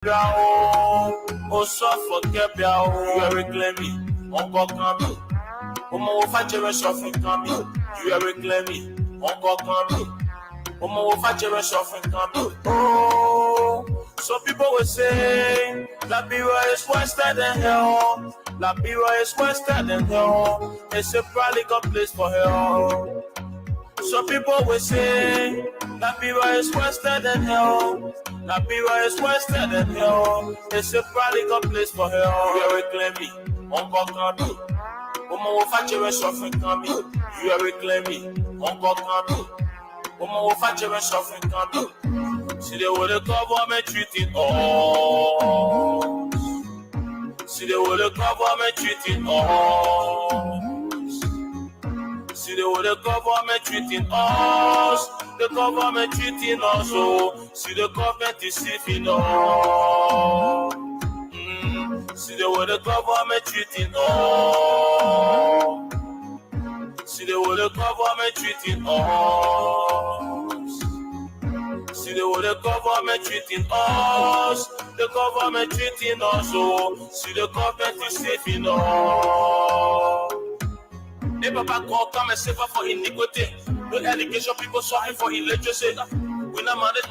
Oh, so forget you are reclaiming. Uncle Kami. Omo Fajere suffering Kami. You are reclaiming. Uncle Kami. Omo Fajere suffering Kami. Oh, some people will say Labira is worse than hell. Labira is worse than hell. It's a probably good place for hell. Some people will say Labira is worse than hell. Labira is worse than hell. It's a probably good place for hell. You are reclaiming. Uncle Kami. Omo Fajere suffering Kami. You are reclaiming. Uncle Kami. Omo Fajere suffering Kami. See the way the government treating us. See the way the government treating us. See the way the government treating us. The government treating us. Oh, see the government deceiving us. See the way the government treating us. See the way the government treating us. See the way the government treating us. The government treating us. Oh, see the government deceiving us. They papa God come and save her for iniquity. No education, people suffering for illiteracy. We not manage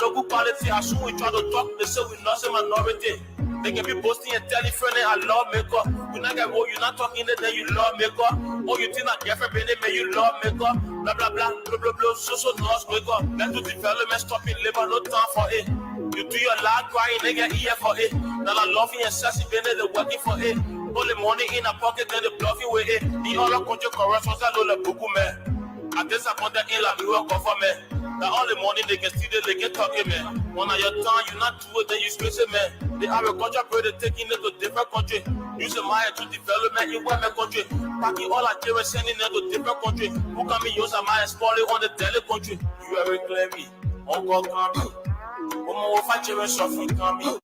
local quality. As soon we try to talk, they say we not a minority. They can be boasting and telling friend and lawmaker. We not get what you not talking it, then you lawmaker. Oh, you think that Jeffrey Bennett may you lawmaker? Blah blah blah blah blah blah. So noise maker. Let's do development, stopping labor, no time for it. You do your loud crying, they get ear for it. Now I love you and sassy Bennett, they working for it. Only money in a pocket, then they bluffing with it. The other country corruptions that low like Buku man. I guess I put that in like we work for me. Now all the money they can steal it, they get talking man. One of your time, you not do it, then you space it man. The agriculture brother taking it to different country. Using my to development in one country. Packing all Nigeria, sending it to different country. Who can be using my spoiling on the daily country? You are reclaiming. Uncle Kami. Omo Fajere suffering Kami.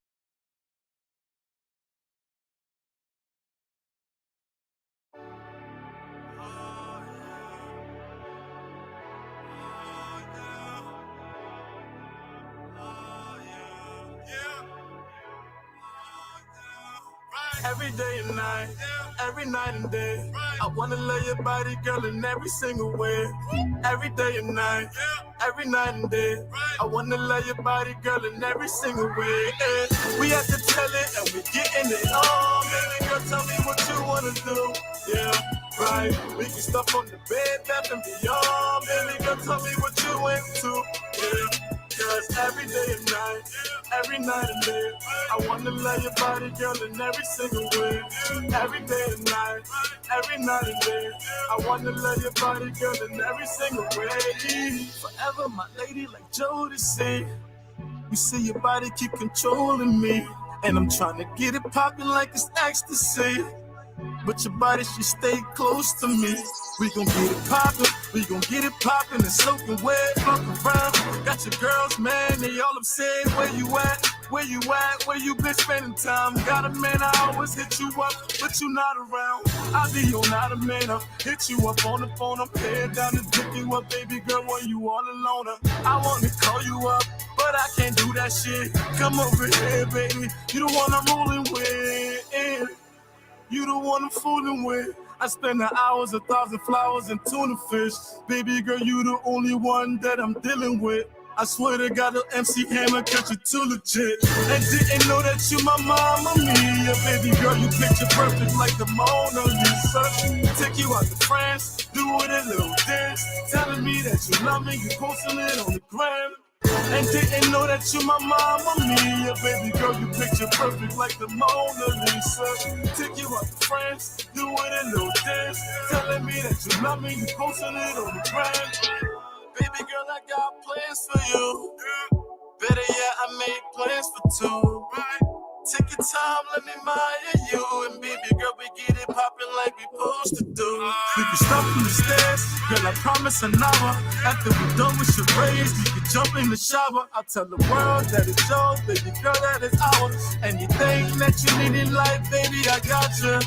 Every day and night, every night and day, I wanna love your body, girl, in every single way. Every day and night, every night and day, I wanna love your body, girl, in every single way. We have to tell it and we getting it on. Baby girl, tell me what you wanna do. Yeah, right. We can stop on the bed, bath and beyond. Baby girl, tell me what you into. Yeah. Cause every day and day, I wanna love your body, girl, in every single way. Every day and day, I wanna love your body, girl, in every single way. Forever my lady like Jodeci. You see your body keep controlling me, and I'm trying to get it popping like it's ecstasy. But your body should stay close to me. We gon' get it poppin', and soaking wet, fuck around. Got your girls, man, they all upset. Where you at? Where you been spending time? Got a man, I always hit you up, but you not around. I be on not a man, I hit you up on the phone. I'm head down to pick you up, baby girl, when you all alone. I wanna call you up, but I can't do that shit. Come over here, baby, you the one I'm rolling with. You the one I'm fooling with. I spend the hours, 1,000 flowers, and tuna fish. Baby girl, you the only one that I'm dealing with. I swear to God, the MC Hammer catch you too legit. And didn't know that you my mama mia. Baby girl, you picture perfect like the Mona Lisa. Take you out to France, do it a little dance. Telling me that you love me, you posting it on the gram. And didn't know that you my mama mia. Baby girl, you picture perfect like the Mona Lisa. Take you out to France, do it a little dance. Telling me that you love me, you posting it on the gram. Baby girl, I got plans for you. Better yet, I made plans for two. Take your time, let me admire you. And baby girl, we get it poppin' like we supposed to do. We can stop from the stairs, girl, I promise an hour. After we done with charades, we can jump in the shower. I'll tell the world that it's yours, baby girl, that is ours. Anything that you need in life, baby, I got you.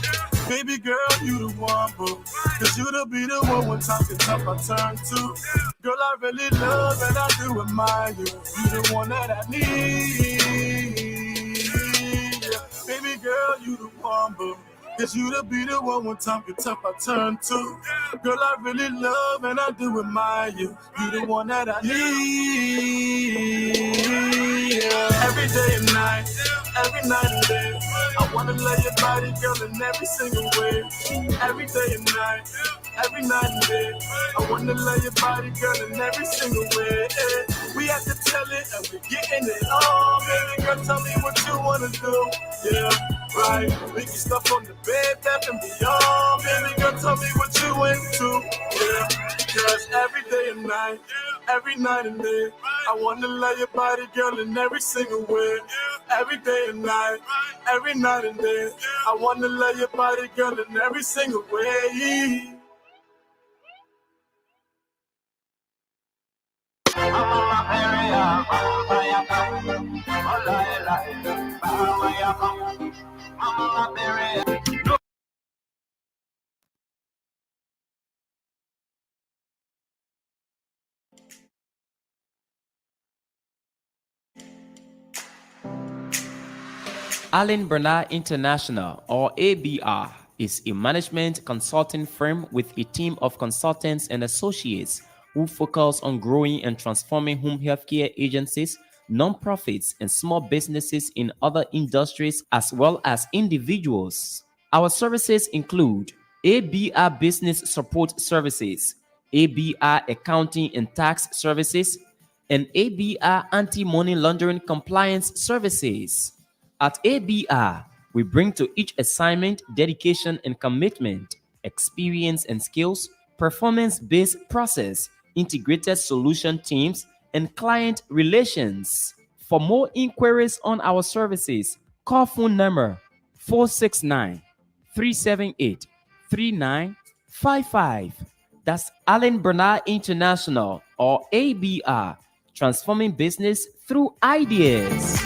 Baby girl, you the one, boo. Cause you to be the one when times get tough, I turn to. Girl, I really love and I do admire you. You the one that I need. number. Cause you to be the one time you're tough I turn to. Girl, I really love and I do admire you. You the one that I need. Every day and night, every night and day. I wanna lay your body, girl, in every single way. Every day and night, every night and day. I wanna lay your body, girl, in every single way. We have to tell it and we're getting it on. Baby girl, tell me what you wanna do. Yeah, right. We can stuff on the bed, bath and beyond. Baby girl, tell me what you into. Yeah, cause every day and night, every night and day, I wanna lay your body, girl, in every single way. Every day and night, every night and day, I wanna lay your body, girl, in every single way. Allen Bernard International, or ABR, is a management consulting firm with a team of consultants and associates who focus on growing and transforming home healthcare agencies, nonprofits, and small businesses in other industries as well as individuals. Our services include ABR Business Support Services, ABR Accounting and Tax Services, and ABR Anti-Money Laundering Compliance Services. At ABR, we bring to each assignment dedication and commitment, experience and skills, performance-based process, integrated solution teams, and client relations. For more inquiries on our services, call phone number 469-378-3955. That's Allen Bernard International, or ABR, transforming business through ideas.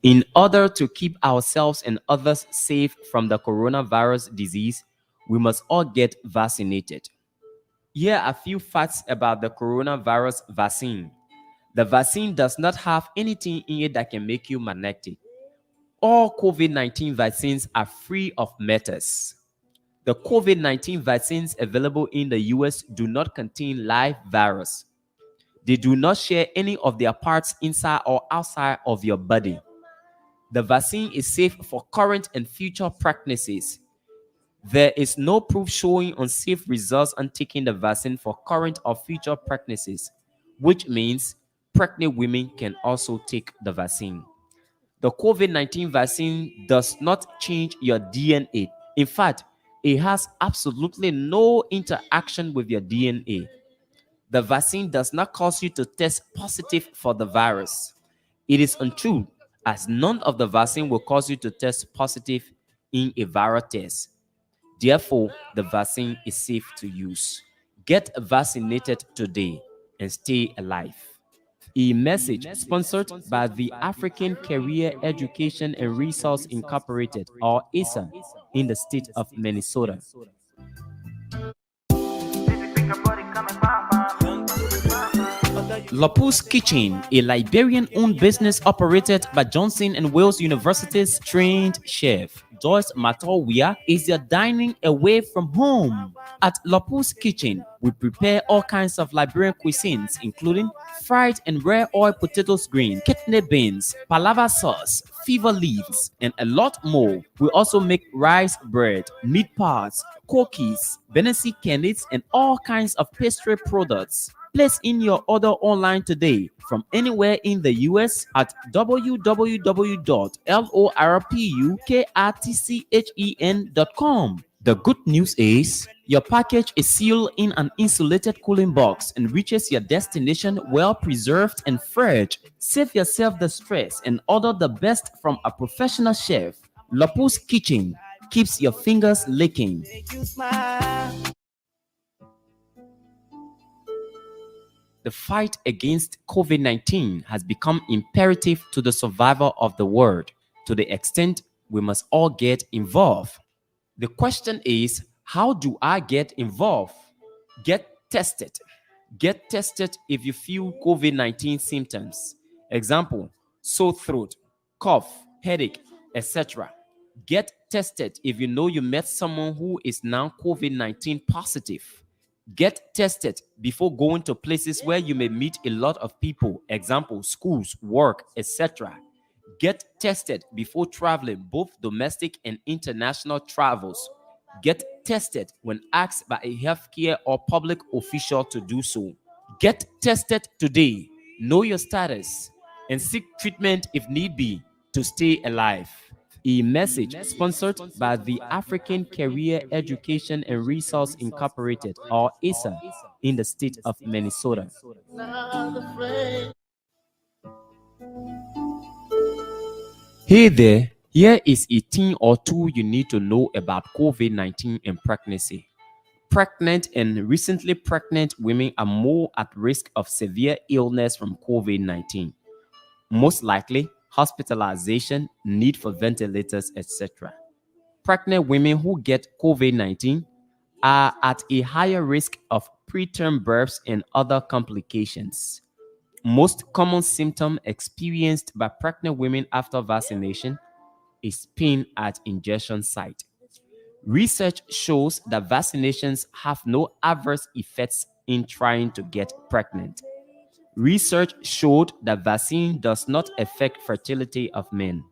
In order to keep ourselves and others safe from the coronavirus disease, we must all get vaccinated. Here are a few facts about the coronavirus vaccine. The vaccine does not have anything in it that can make you magnetic. All COVID-19 vaccines are free of metals. The COVID-19 vaccines available in the US do not contain live virus. They do not share any of their parts inside or outside of your body. The vaccine is safe for current and future pregnancies. There is no proof showing unsafe results on taking the vaccine for current or future pregnancies, which means pregnant women can also take the vaccine. The COVID-19 vaccine does not change your DNA. In fact, it has absolutely no interaction with your DNA. The vaccine does not cause you to test positive for the virus. It is untrue, as none of the vaccine will cause you to test positive in a viral test. Therefore, the vaccine is safe to use. Get vaccinated today and stay alive. A message sponsored by the African Career Education and Resource Incorporated, or ASA, in the state of Minnesota. Lopus Kitchen, a Liberian-owned business operated by Johnson and Wales University's trained chef Joyce Matowia, is your dining away from home. At Lopus Kitchen, we prepare all kinds of Liberian cuisines, including fried and rare oil potatoes green, kidney beans, palava sauce, fever leaves, and a lot more. We also make rice bread, meat pies, cookies, Benesi candies, and all kinds of pastry products. Place in your order online today from anywhere in the US at www.lorpukrtchen.com. The good news is your package is sealed in an insulated cooling box and reaches your destination well preserved and fresh. Save yourself the stress and order the best from a professional chef. Lopus Kitchen keeps your fingers licking. The fight against COVID-19 has become imperative to the survival of the world, to the extent we must all get involved. The question is, how do I get involved? Get tested. Get tested if you feel COVID-19 symptoms. Example, sore throat, cough, headache, etc. Get tested if you know you met someone who is now COVID-19 positive. Get tested before going to places where you may meet a lot of people, example, schools, work, etc. Get tested before traveling, both domestic and international travels. Get tested when asked by a healthcare or public official to do so. Get tested today, know your status, and seek treatment if need be to stay alive. A message sponsored by the African Career Education and Resource Incorporated, or ASA, in the state of Minnesota. Hey there, here is a thing or two you need to know about COVID-19 and pregnancy. Pregnant and recently pregnant women are more at risk of severe illness from COVID-19. Most likely, hospitalization, need for ventilators, etc. Pregnant women who get COVID-19 are at a higher risk of preterm births and other complications. Most common symptom experienced by pregnant women after vaccination is pain at injection site. Research shows that vaccinations have no adverse effects in trying to get pregnant. Research showed that vaccine does not affect fertility of men.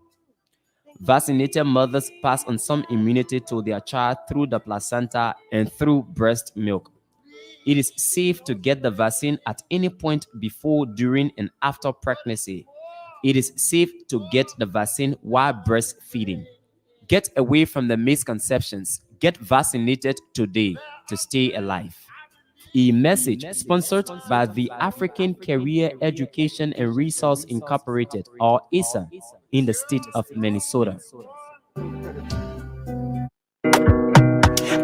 Vaccinated mothers pass on some immunity to their child through the placenta and through breast milk. It is safe to get the vaccine at any point before, during, and after pregnancy. It is safe to get the vaccine while breastfeeding. Get away from the misconceptions. Get vaccinated today to stay alive. A message sponsored by the African Career Education and Resource Incorporated, or ASA, in the state of Minnesota.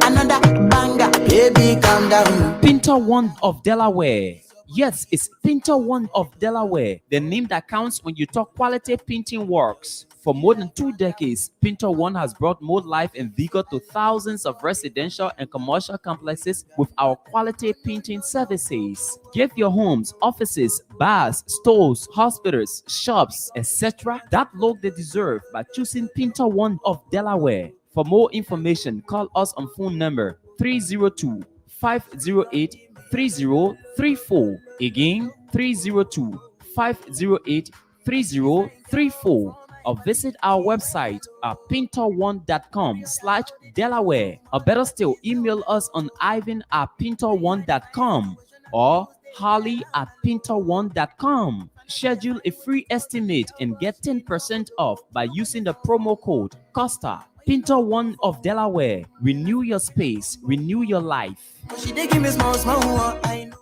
Another banger, baby, calm down. Pinter One of Delaware. Yes, it's Pinter One of Delaware, the name that counts when you talk quality painting works. For more than 2 decades, Pinter One has brought more life and vigor to thousands of residential and commercial complexes with our quality painting services. Give your homes, offices, bars, stores, hospitals, shops, etc. that look they deserve by choosing Pinter One of Delaware. For more information, call us on phone number 302 508 3034. Again, 302 508 3034. Or visit our website at pinter1.com/Delaware. Or better still, email us on ivan@pinter1.com or holly@pinter1.com. Schedule a free estimate and get 10% off by using the promo code Costa. Pinter One of Delaware. Renew your space, renew your life. She dey give me small, small, I know.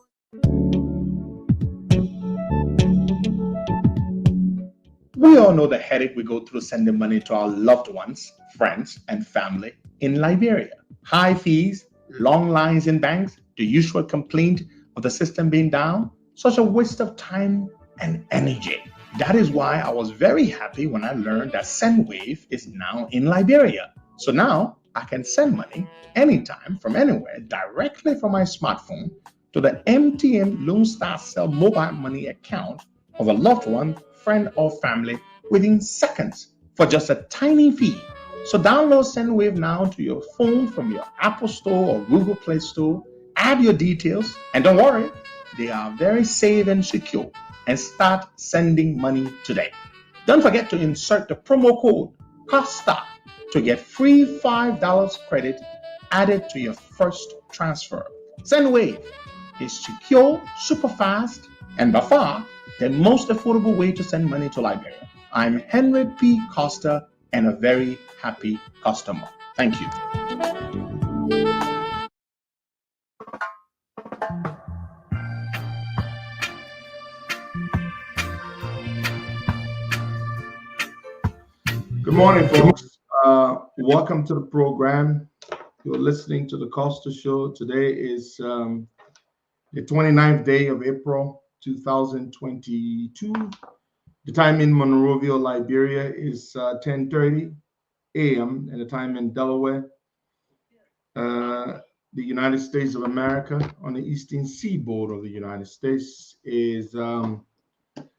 We all know the headache we go through sending money to our loved ones, friends, and family in Liberia. High fees, long lines in banks, the usual complaint of the system being down, such a waste of time and energy. That is why I was very happy when I learned that SendWave is now in Liberia. So now I can send money anytime from anywhere directly from my smartphone to the MTN Lone Star Cell mobile money account of a loved one, friend, or family within seconds for just a tiny fee. So download SendWave now to your phone from your Apple Store or Google Play Store. Add your details, and don't worry, they are very safe and secure. And start sending money today. Don't forget to insert the promo code COSTA to get free $5 credit added to your first transfer. SendWave is secure, super fast, and by far the most affordable way to send money to Liberia. I'm Henry P. Costa and a very happy customer. Thank you. Good morning, folks. Welcome to the program. You're listening to the Costa Show. Today is the 29th day of April, 2022. The time in Monrovia, Liberia is 10:30 a.m. and the time in Delaware, the United States of America, on the eastern seaboard of the United States is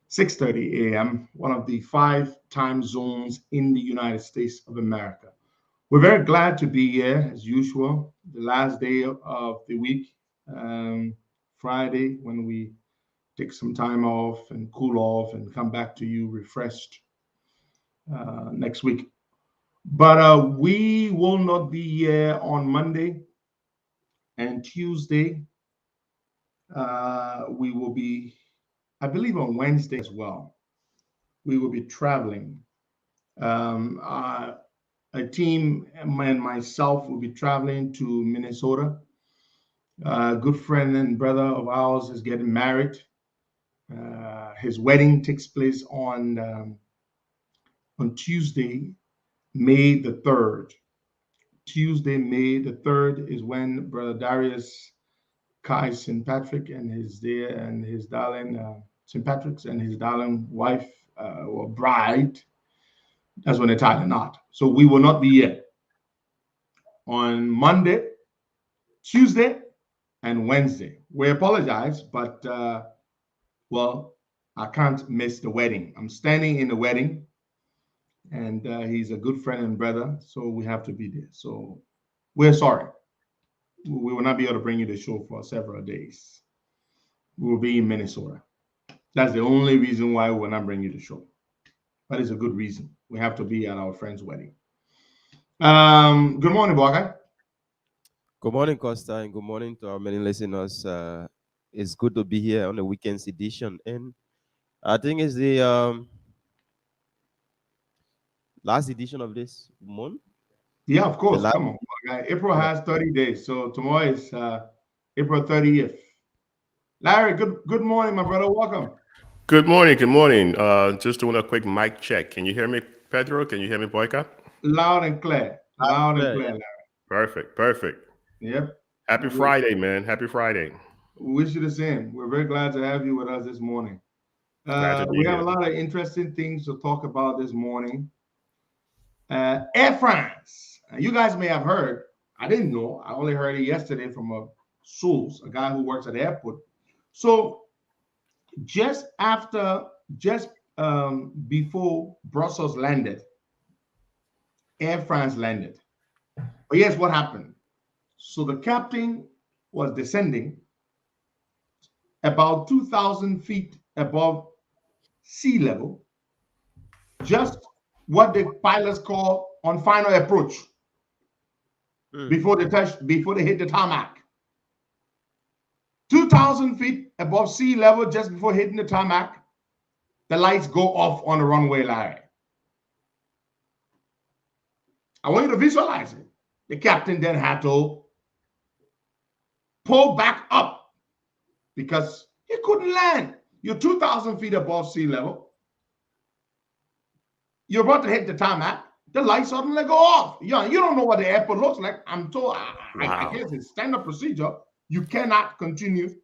6:30 a.m., one of the 5 time zones in the United States of America. We're very glad to be here as usual, the last day of the week, Friday, when we take some time off and cool off and come back to you refreshed next week. But we will not be here on Monday and Tuesday. We will be, I believe, on Wednesday as well. We will be traveling. A team and myself will be traveling to Minnesota. A good friend and brother of ours is getting married. His wedding takes place on Tuesday, May the 3rd. Tuesday, May the 3rd is when Brother Darius Kai St. Patrick and his darling St. Patrick's and his darling wife or bride. That's when they tie the knot. So we will not be here on Monday, Tuesday, and Wednesday. We apologize, but well, I can't miss the wedding. I'm standing in the wedding, and he's a good friend and brother, so we have to be there. So we're sorry. We will not be able to bring you the show for several days. We will be in Minnesota. That's the only reason why we will not bring you the show. That is a good reason. We have to be at our friend's wedding. Good morning, Boga. Good morning, Costa, and good morning to our many listeners. It's good to be here on the weekend's edition, and I think it's the last edition of this month. Yeah, of course. Come on, Boga. April has 30 days, so tomorrow is April 30th. Larry, good morning, my brother. Welcome. Good morning. Good morning. Just doing a quick mic check. Can you hear me, Pedro? Can you hear me, Boyka? Loud and clear. Loud and clear, Larry. Perfect. Perfect. Yep. Happy Friday, man. Happy Friday. We wish you the same. We're very glad to have you with us this morning. We have a lot of interesting things to talk about this morning. Air France. You guys may have heard. I didn't know. I only heard it yesterday from a source, a guy who works at the airport. So just before Brussels landed, Air France landed. But here's what happened. So the captain was descending about 2,000 feet above sea level, just what the pilots call on final approach before they hit the tarmac. 2,000 feet above sea level, just before hitting the tarmac, the lights go off on the runway, Larry. I want you to visualize it. The captain then had to pull back up because he couldn't land. You're 2,000 feet above sea level. You're about to hit the tarmac. The lights suddenly go off. You don't know what the airport looks like. I'm told, I guess it's standard procedure. You cannot continue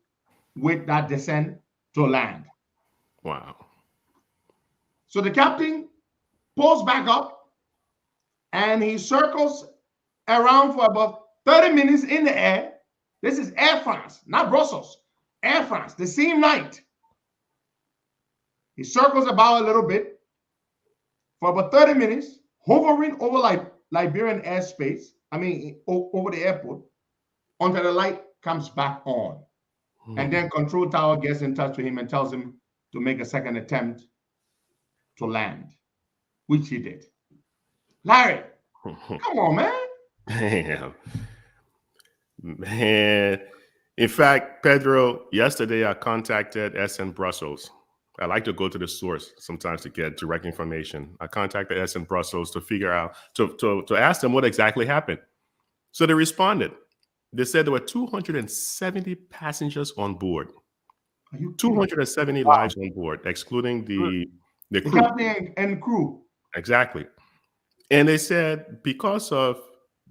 with that descent to land. Wow. So the captain pulls back up and he circles around for about 30 minutes in the air. This is Air France, not Brussels. Air France, the same night. He circles about a little bit for about 30 minutes, hovering over Liberian airspace, over the airport, until the light comes back on. And then control tower gets in touch with him and tells him to make a second attempt to land, which he did. Larry, come on, man. Damn. Man. In fact, Pedro, yesterday I contacted SN Brussels. I like to go to the source sometimes to get direct information. I contacted SN Brussels to figure out, to ask them what exactly happened. So they responded. They said there were 270 passengers on board. 270 lives on board, excluding the crew. Captain and crew. Exactly. And they said because of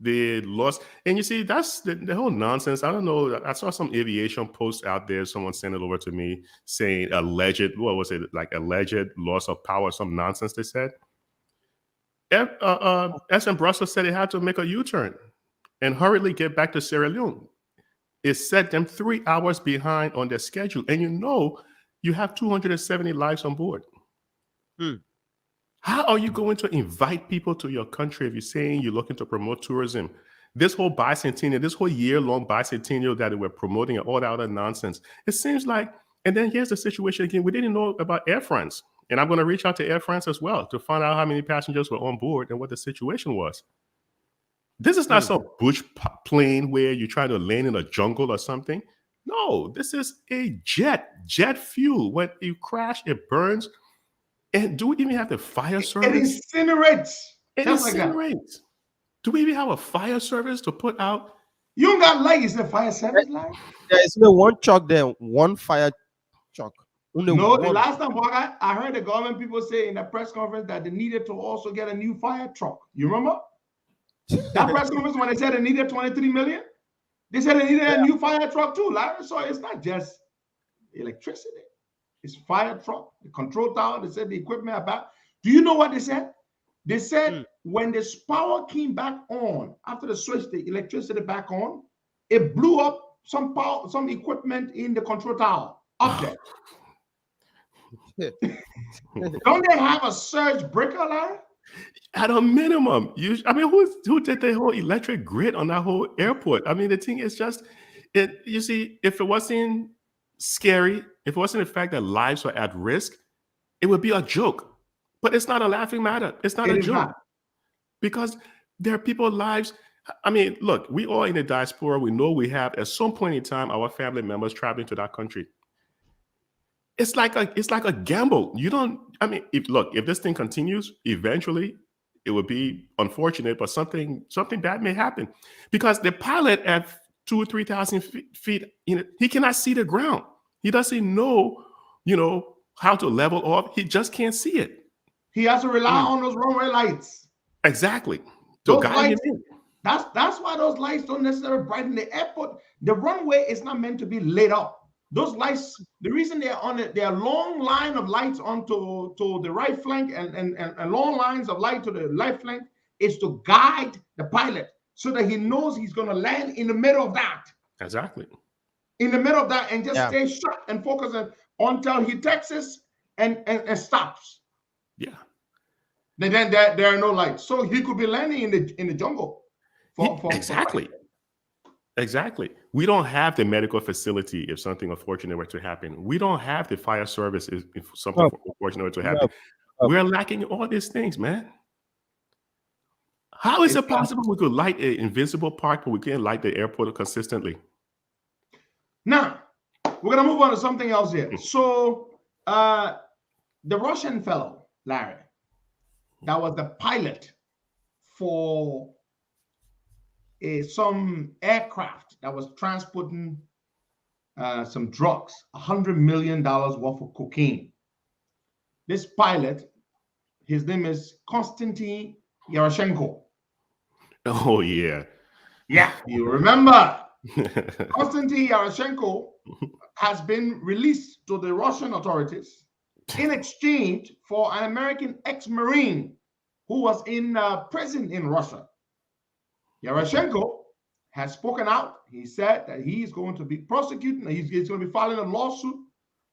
the loss, and you see, that's the whole nonsense. I don't know. I saw some aviation post out there. Someone sent it over to me saying alleged loss of power, some nonsense they said. SN Brussels said it had to make a U-turn and hurriedly get back to Sierra Leone. It set them 3 hours behind on their schedule. And you have 270 lives on board. Hmm. How are you going to invite people to your country if you're saying you're looking to promote tourism? This whole bicentennial, this whole year-long bicentennial that we're promoting and all that other nonsense, it seems like, and then here's the situation again, we didn't know about Air France. And I'm going to reach out to Air France as well to find out how many passengers were on board and what the situation was. This is not some bush plane where you're trying to land in a jungle or something. No, this is a jet fuel. When you crash, it burns. And do we even have the fire It service? incinerates. It Just like that. incinerates. Do we even have a fire service to put out? You don't got light. Is the fire service light? There is no one truck there, one fire truck. Only No, the one. last time I heard the government people say in the press conference that they needed to also get a new fire truck. You remember? That press conference when they said they needed 23 million? They said they needed a new fire truck too, Larry. So it's not just electricity. It's fire truck, the control tower. They said the equipment about. Do you know what they said? They said when this power came back on, after they switched the electricity back on, it blew up some power, some equipment in the control tower up there. Don't they have a surge breaker, Larry? At a minimum, I mean, who did the whole electric grid on that whole airport? I mean, the thing is just, you see, if it wasn't scary, if it wasn't the fact that lives were at risk, it would be a joke. But it's not a laughing matter. It's not a joke. Because there are people's lives. I mean, look, we all in the diaspora, we know we have at some point in time our family members traveling to that country. It's like a gamble. You don't, I mean, if this thing continues, eventually it will be unfortunate, but something bad may happen. Because the pilot at 2,000 or 3,000 feet, he cannot see the ground. He doesn't know, how to level off. He just can't see it. He has to rely on those runway lights. Exactly. Those lights, that's why those lights don't necessarily brighten the airport. The runway is not meant to be lit up. Those lights, the reason they're on it, there are long line of lights onto the right flank and long lines of light to the left flank is to guide the pilot so that he knows he's going to land in the middle of that. Exactly. In the middle of that and just stay shut and focus until he taxis and stops. Yeah. Then there are no lights. So he could be landing in the jungle. Exactly. Exactly. We don't have the medical facility if something unfortunate were to happen. We don't have the fire service if something unfortunate were to happen. We're lacking all these things, man. How is it possible we could light an invincible park, but we can't light the airport consistently? Now, we're going to move on to something else here. So, the Russian fellow, Larry, that was the pilot for some aircraft that was transporting some drugs, $100 million worth of cocaine. This pilot, his name is Konstantin Yaroshenko. Oh, yeah. Yeah, you remember. Konstantin Yaroshenko has been released to the Russian authorities in exchange for an American ex-Marine who was in prison in Russia. Yaroshenko has spoken out. He said that he is going to be prosecuting. He's going to be filing a lawsuit.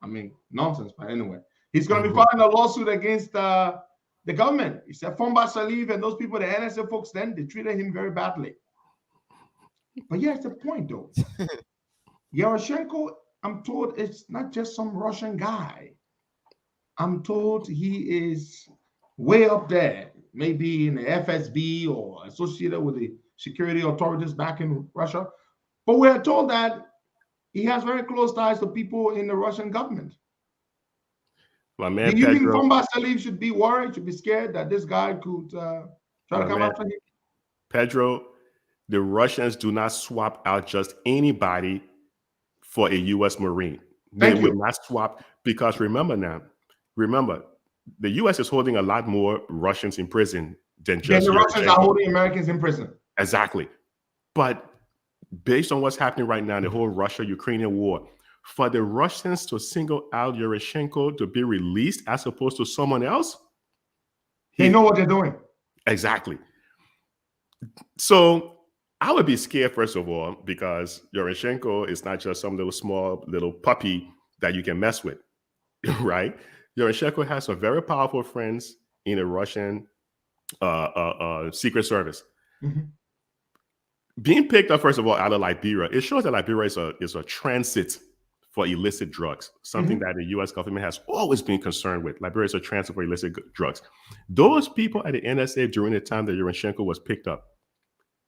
I mean, nonsense, but anyway. He's going to be filing a lawsuit against the government. He said Fomba Saliv and those people, the NSA folks, then they treated him very badly. But here's the point, though. Yaroshenko, I'm told, it's not just some Russian guy. I'm told he is way up there, maybe in the FSB or associated with the security authorities back in Russia. But we're told that he has very close ties to people in the Russian government. My man, do you think Pedro, Fomba Saliv should be worried, should be scared that this guy could try to come after him? Pedro, the Russians do not swap out just anybody for a U.S. Marine. They will not swap, because remember, the U.S. is holding a lot more Russians in prison than just the Russians are holding Americans in prison. Exactly. But based on what's happening right now, the whole Russia-Ukrainian war, for the Russians to single out Yaroshenko to be released as opposed to someone else, they know what they're doing. Exactly. So I would be scared, first of all, because Yaroshenko is not just some little small little puppy that you can mess with. right? Yushchenko has some very powerful friends in the Russian Secret Service. Mhm. Being picked up, first of all, out of Liberia, it shows that Liberia is a transit for illicit drugs, something that the U.S. government has always been concerned with. Liberia is a transit for illicit drugs. Those people at the NSA during the time that Yushchenko was picked up,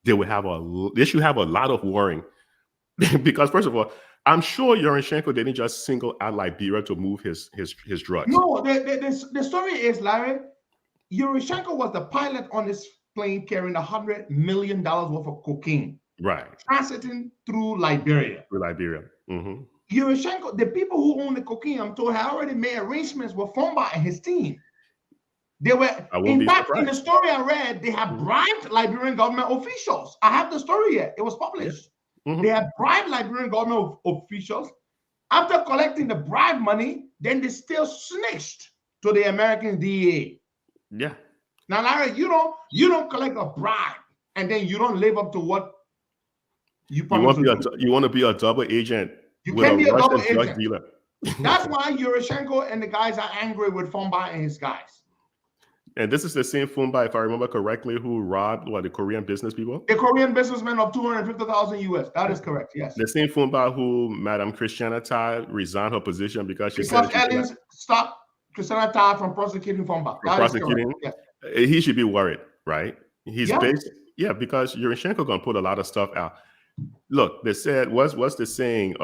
they should have a lot of worrying. Because, first of all, I'm sure Yushchenko didn't just single out Liberia to move his drugs. No, the story is, Larry, Yushchenko was the pilot on this plane carrying $100 million worth of cocaine, Right. transiting through Liberia. Through Liberia. Mm-hmm. Yushchenko, the people who own the cocaine, I'm told, had already made arrangements with Fomba and his team. They were, in fact, in the story I read, they have bribed Liberian government officials. I have the story here. It was published. Mm-hmm. They have bribed Liberian government officials. After collecting the bribe money, then they still snitched to the American DEA. Yeah. Now, Larry, you don't collect a bribe and then you don't live up to what you promised to do. You want to be a double agent. You can be a double drug agent. dealer. That's why Yushchenko and the guys are angry with Fomba and his guys. And this is the same Fumba, if I remember correctly, who robbed the Korean business people? The Korean businessman of 250,000 US. That is correct. Yes. The same Fumba who Madam Christiana Tai resigned her position because Ellen stopped Christiana Tai from prosecuting Fomba. Yes. He should be worried, right? He's based, because Yushchenko gonna put a lot of stuff out. Look, they said, what's the saying?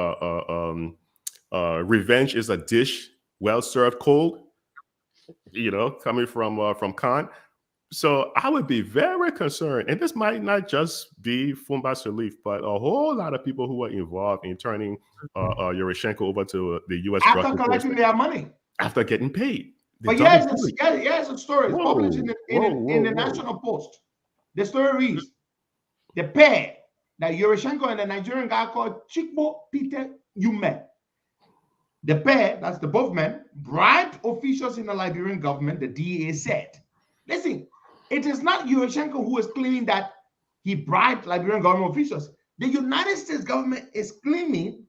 Revenge is a dish well served cold. Coming from Khan. So I would be very concerned, and this might not just be Fumba Salif, but a whole lot of people who are involved in turning Yushchenko over to the U.S. after collecting their money, after getting paid. But yes, a story. It's published in the National Post. The story reads: the pair that Yushchenko and a Nigerian guy called Chikbo Peter Yume. The pair, that's the both men, bribed officials in the Liberian government, the DEA said. Listen, it is not Yushchenko who is claiming that he bribed Liberian government officials. The United States government is claiming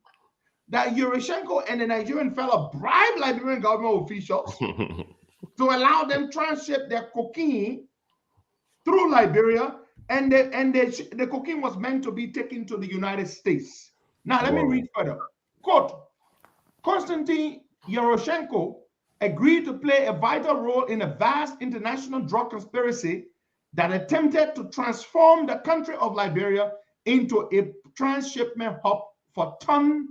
that Yushchenko and the Nigerian fellow bribed Liberian government officials to allow them transship their cocaine through Liberia, and the cocaine was meant to be taken to the United States. Now, let me read further. Quote, Konstantin Yushchenko agreed to play a vital role in a vast international drug conspiracy that attempted to transform the country of Liberia into a transshipment hub for ton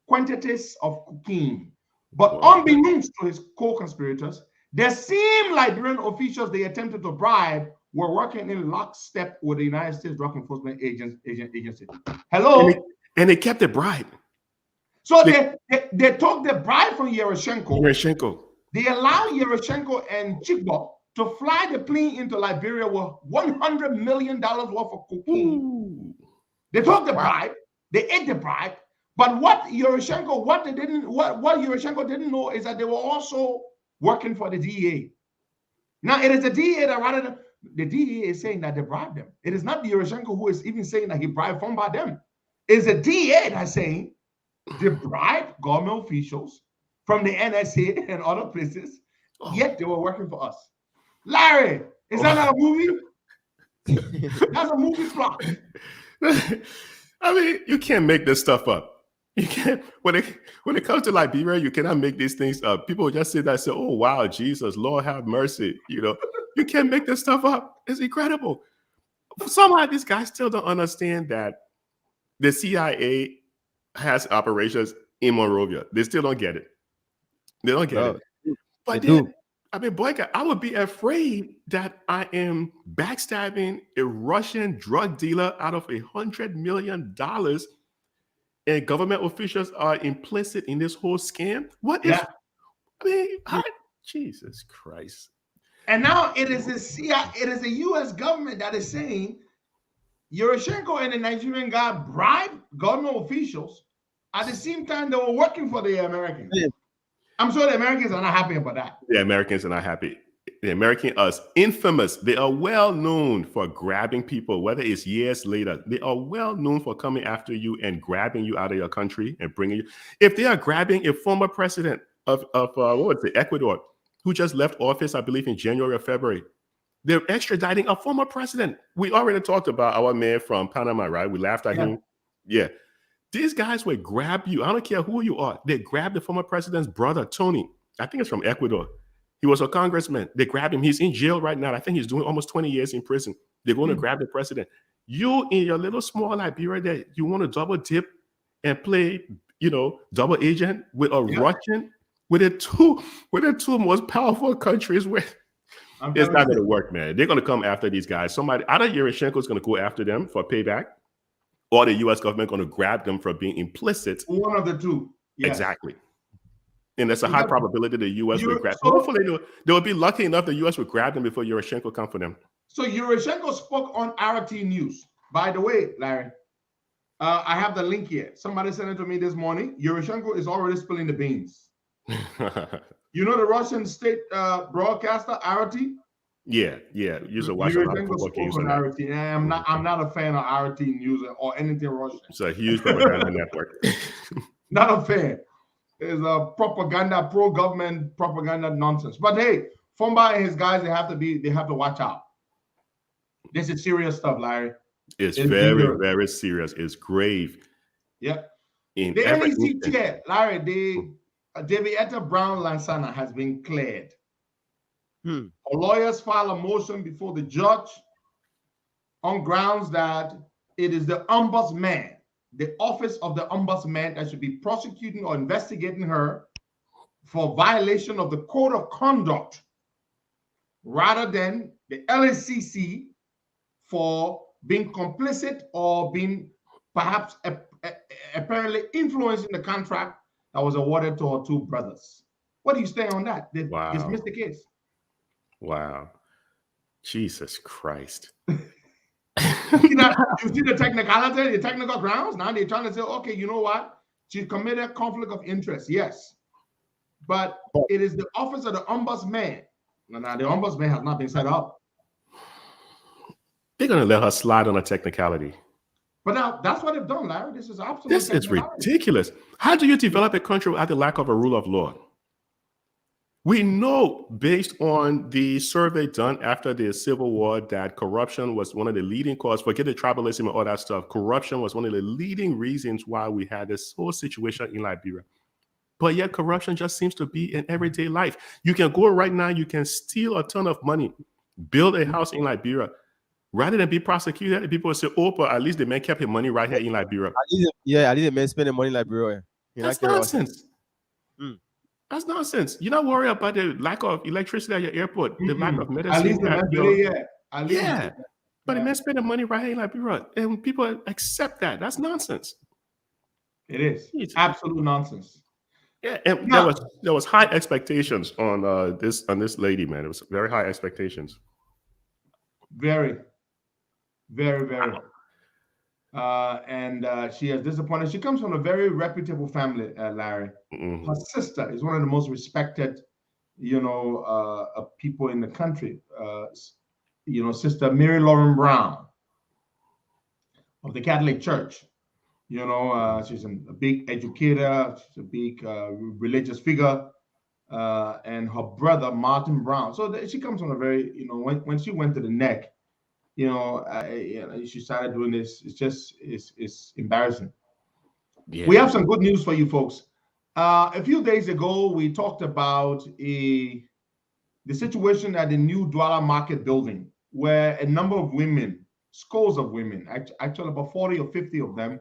quantities of cocaine. But unbeknownst to his co-conspirators, the same Liberian officials they attempted to bribe were working in lockstep with the United States Drug Enforcement Agency. Hello? And they kept the bribe. So they took the bribe from Yushchenko. They allowed Yushchenko and Chikbo to fly the plane into Liberia with $100 million worth of cocaine. Ooh. They took the bribe, they ate the bribe, but what Yushchenko didn't know is that they were also working for the DEA. Now it is the DEA that the DEA is saying that they bribed them. It is not the Yushchenko who is even saying that he bribed from by them. It's the DEA that's saying they bribed government officials from the NSA and other places, yet they were working for us. Larry, is that not a movie? That's a movie plot. I mean, you can't make this stuff up. You can't. When it comes to Liberia, you cannot make these things up. People just say that and say, "Oh wow, Jesus, Lord have mercy." You can't make this stuff up. It's incredible. Somehow, these guys still don't understand that the CIA has operations in Monrovia. They still don't get it. They don't get it. But then, I mean, Boyka, I would be afraid that I am backstabbing a Russian drug dealer out of $100 million, and government officials are implicit in this whole scam. What if? I mean, Jesus Christ! And now it is the U.S. government that is saying Yushchenko and the Nigerian guy bribed government officials. At the same time, they were working for the Americans. Yeah. I'm sure the Americans are not happy about that. The Americans are not happy. The Americans are infamous. They are well known for grabbing people, whether it's years later. They are well known for coming after you and grabbing you out of your country and bringing you. If they are grabbing a former president, what was it, Ecuador, who just left office, I believe, in January or February. They're extraditing a former president. We already talked about our man from Panama, right? We laughed at him. Yeah. These guys would grab you. I don't care who you are. They grabbed the former president's brother, Tony. I think it's from Ecuador. He was a congressman. They grabbed him. He's in jail right now. I think he's doing almost 20 years in prison. They're going to grab the president. You in your little small Liberia that you want to double dip and play, double agent with a Russian, with the two most powerful countries where it's not going to work, man. They're going to come after these guys. Somebody, either Yurishenko is going to go after them for payback, or the U.S. government going to grab them for being implicit. One of the two. Yes. Exactly. And there's a high probability the U.S. will grab. Hopefully, they will be lucky enough the U.S. will grab them before Yurishenko come for them. So Yurishenko spoke on RT News. By the way, Larry, I have the link here. Somebody sent it to me this morning. Yurishenko is already spilling the beans. You know the Russian state broadcaster, RT? Yeah. Used to watch a lot of football games on RT. I'm not a fan of RT News or anything Russian. It's a huge propaganda network. Not a fan. It's a propaganda, pro-government propaganda nonsense. But hey, Fumba and his guys, they have to watch out. This is serious stuff, Larry. It's very, very serious. It's grave. Yep. The NEC chair, Larry, David Etta Brown Lansana has been cleared. Our lawyers file a motion before the judge on grounds that it is the ombudsman, the office of the ombudsman, that should be prosecuting or investigating her for violation of the code of conduct rather than the LACC for being complicit or being perhaps apparently influencing the contract that was awarded to our two brothers. What do you say on that? They dismissed the case. Wow. Jesus Christ. You see the technicality, the technical grounds? Now they're trying to say, okay, you know what? She committed conflict of interest, yes. But it is the office of the ombudsman. Now the ombudsman has not been set up. They're going to let her slide on a technicality. But now that's what they've done, Larry. This is absolutely ridiculous. How do you develop a country without the lack of a rule of law? We know, based on the survey done after the Civil War, that corruption was one of the leading causes. Forget the tribalism and all that stuff. Corruption was one of the leading reasons why we had this whole situation in Liberia. But yet corruption just seems to be in everyday life. You can go right now, you can steal a ton of money, build a house in Liberia. Rather than be prosecuted, people will say, oh, but at least the man kept his money right here in Liberia. At least the man spending money in Liberia. That's nonsense. That's nonsense. You're not worried about the lack of electricity at your airport, the lack of medicine. At least but the man spending money right here in Liberia. And people accept that. That's nonsense. It is. It's absolute nonsense. Yeah, and there was high expectations on this lady, man. It was very high expectations. Very, very, very. And she has disappointed. She comes from a very reputable family, Larry. Her sister is one of the most respected, people in the country. Sister Mary Lauren Brown of the Catholic Church. She's a big educator. She's a big religious figure. And her brother, Martin Brown. So she comes from a very, when she went to the neck, she started doing this. It's embarrassing. Yeah. We have some good news for you folks. A few days ago, we talked about the situation at the new Douala Market building, where a number of women, scores of women, actually about 40 or 50 of them,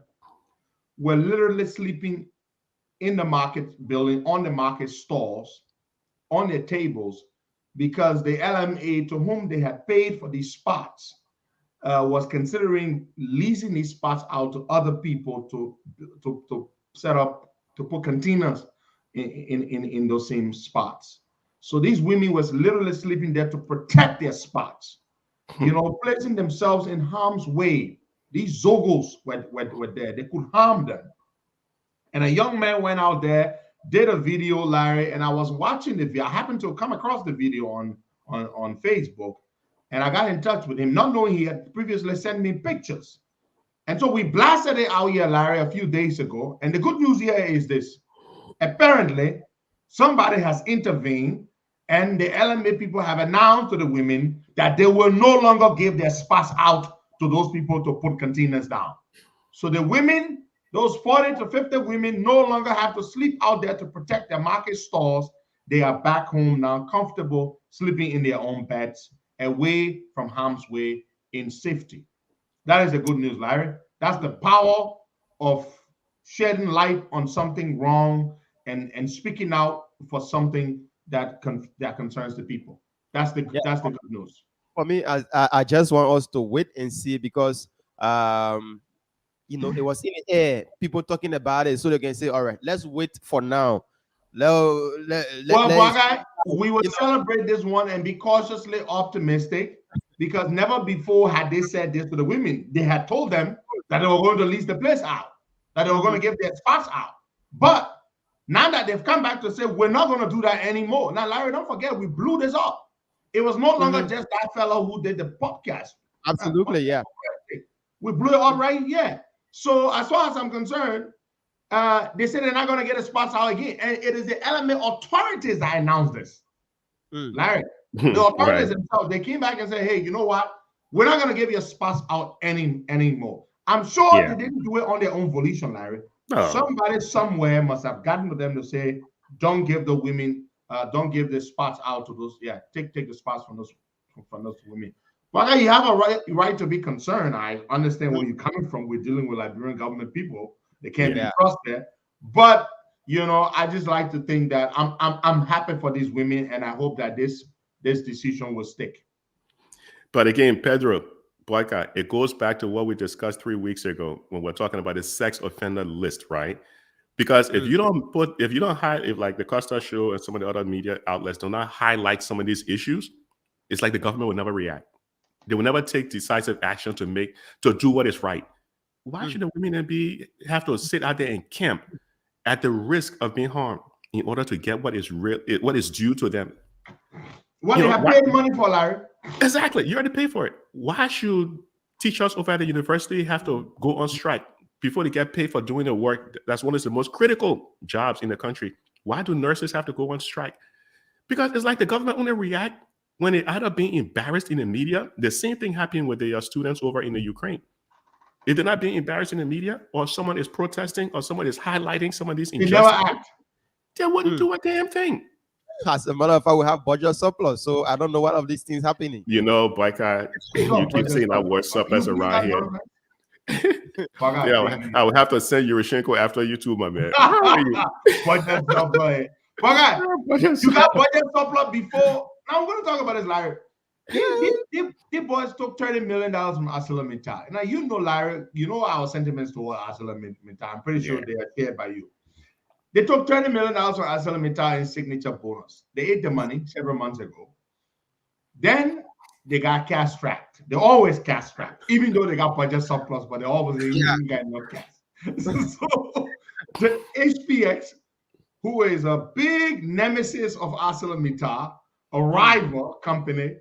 were literally sleeping in the market building, on the market stalls, on their tables, because the LMA to whom they had paid for these spots was considering leasing these spots out to other people to set up, to put containers in those same spots. So these women was literally sleeping there to protect their spots, placing themselves in harm's way. These Zogos were there. They could harm them. And a young man went out there, did a video, Larry, and I was watching the video. I happened to come across the video on Facebook, and I got in touch with him, not knowing he had previously sent me pictures. And so we blasted it out here, Larry, a few days ago. And the good news here is this. Apparently, somebody has intervened, and the LMA people have announced to the women that they will no longer give their spots out to those people to put containers down. So the women, those 40 to 50 women, no longer have to sleep out there to protect their market stores. They are back home now, comfortable, sleeping in their own beds, away from harm's way, in safety. That is the good news, Larry. That's the power of shedding light on something wrong and speaking out for something that concerns the people. That's the good news. For me, I just want us to wait and see, because it was in the air, people talking about it, so they can say, all right, let's wait for now. We will celebrate this one and be cautiously optimistic, because never before had they said this to the women. They had told them that they were going to lease the place out, that they were going to give their spots out. But now that they've come back to say, we're not going to do that anymore. Now, Larry, don't forget, we blew this up. It was no longer just that fellow who did the podcast. Absolutely, yeah. We blew it up, right? Yeah. So as far as I'm concerned, they said they're not going to get the spots out again. And it is the LMA authorities that announced this. Larry, the authorities themselves, they came back and said, hey, you know what? We're not going to give you spots out anymore. I'm sure they didn't do it on their own volition, Larry. Somebody somewhere must have gotten to them to say, don't give the women, don't give the spots out to those. Yeah, take the spots from those women. Well, you have a right to be concerned. I understand where you're coming from. We're dealing with Liberian government people. They can't be trusted. But I just like to think that I'm happy for these women, and I hope that this decision will stick. But again, Pedro, Black Guy, it goes back to what we discussed 3 weeks ago when we're talking about the sex offender list, right? Because if like the Costa Show and some of the other media outlets do not highlight some of these issues, it's like the government will never react. They will never take decisive action to do what is right. Why should the women then have to sit out there and camp at the risk of being harmed in order to get what is due to them? What they have paid money for, Larry. Exactly. You already paid for it. Why should teachers over at the university have to go on strike before they get paid for doing the work that's one of the most critical jobs in the country? Why do nurses have to go on strike? Because it's like the government only react when they either being embarrassed in the media. The same thing happened with the students over in the Ukraine. If they're not being embarrassed in the media, or someone is protesting, or someone is highlighting some of these injustices, they wouldn't do a damn thing. As a matter of fact, we have budget surplus, so I don't know what of these things happening. Black Guy, you keep saying that word surplus around here. I will have to send Yurishenko after you too, my man. Budget surplus. You got budget surplus before. Now I'm going to talk about this, Larry. These boys took $30 million from ArcelorMittal. Now, Larry, our sentiments toward ArcelorMittal. I'm pretty sure they are shared by you. They took $20 million from ArcelorMittal in signature bonus. They ate the money several months ago. Then they got cash strapped. They always cash strapped, even though they got budget surplus, but they always didn't get enough cash. So the HPX, who is a big nemesis of ArcelorMittal, a rival company,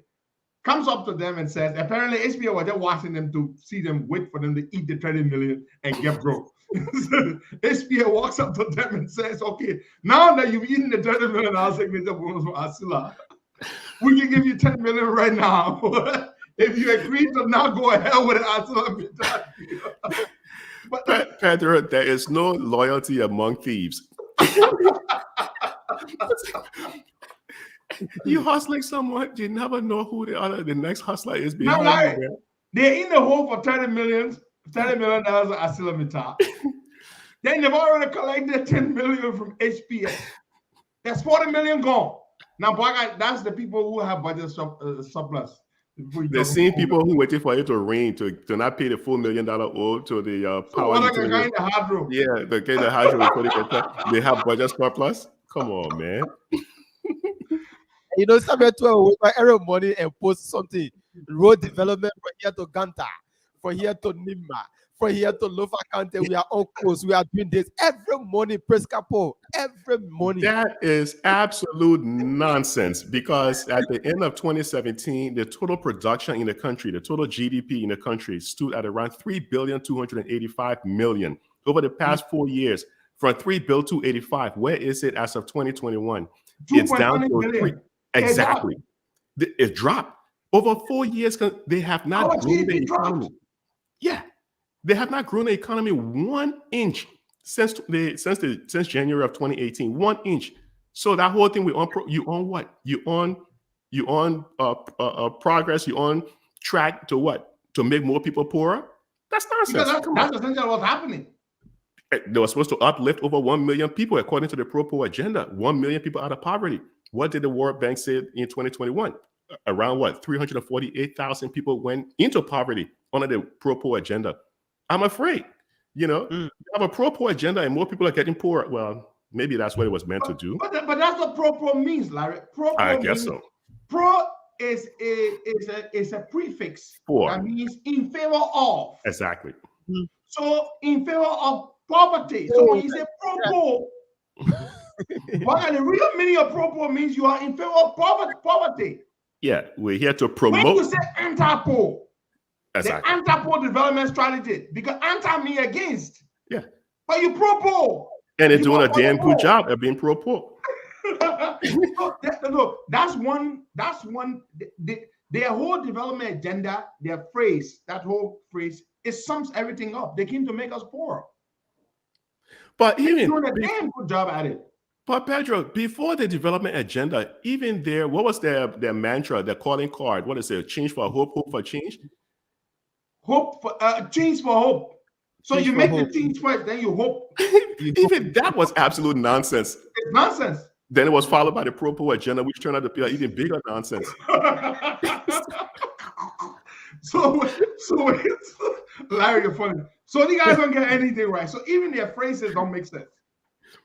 comes up to them and says, apparently HBO was just watching them to see them wait for them to eat the 30 million and get broke. So HBO walks up to them and says, okay, now that you've eaten the 30 million signature bonus from Arcelor, we can give you 10 million right now. If you agree to now go ahead with Arcelor. But Pedro, there is no loyalty among thieves. You hustling someone, you never know who the next hustler is behind you. They're in the hole for $30 million of ArcelorMittal. Then they've already collected $10 million from HPS. There's $40 million gone. Now, that's the people who have budget surplus. The same people who waited for it to rain to not pay the full $1 million owe to the power utility. Yeah, the kind of hydro. They have budget surplus. Come on, man. Somewhere to my error money and post something. Road development from here to Ganta, from here to Nimba, from here to Lofa County. We are on course. We are doing this every morning, press capo, every morning. That is absolute nonsense, because at the end of 2017, the total production in the country, the total GDP in the country stood at around $3,285 million. Over the past 4 years, from 3 bill to 85. Where is it as of 2021? It's down to 3. Exactly. It dropped. Over 4 years, they have not grown the economy. Yeah. They have not grown the economy 1 inch since January of 2018. 1 inch. So that whole thing, you on what? You on progress, you on track to what? To make more people poorer? That's nonsense. Because that's essentially what's happening. They were supposed to uplift over 1 million people according to the pro-poor agenda. 1 million people out of poverty. What did the World Bank say in 2021? Around what? 348,000 people went into poverty under the pro-poor agenda. I'm afraid, you have a pro-poor agenda and more people are getting poor. Well, maybe that's what it was meant to do. But that's what pro-poor means, Larry. I guess so. Pro is a prefix that means in favor of. Exactly. So in favor of poverty. So when you say pro-poor, what the real meaning of pro-poor means you are in favor of poverty. Yeah, we're here to promote. When you say anti-poor, exactly. The anti-poor development strategy, because anti means against. Yeah. But you pro-poor. And they're doing a damn good job at being pro-poor. Look, that's one. Their whole development agenda, their phrase, that whole phrase, it sums everything up. They came to make us poor. But they're doing a damn good job at it. But Pedro, before the development agenda, even there, what was their mantra, their calling card? What is it? Change for hope, hope for change? Hope for change for hope. So change you make hope. The change first, then you hope. Even that was absolute nonsense. It's nonsense. Then it was followed by the pro-poor agenda, which turned out to be an even bigger nonsense. so Larry, you're funny. So you guys don't get anything right. So even their phrases don't make sense.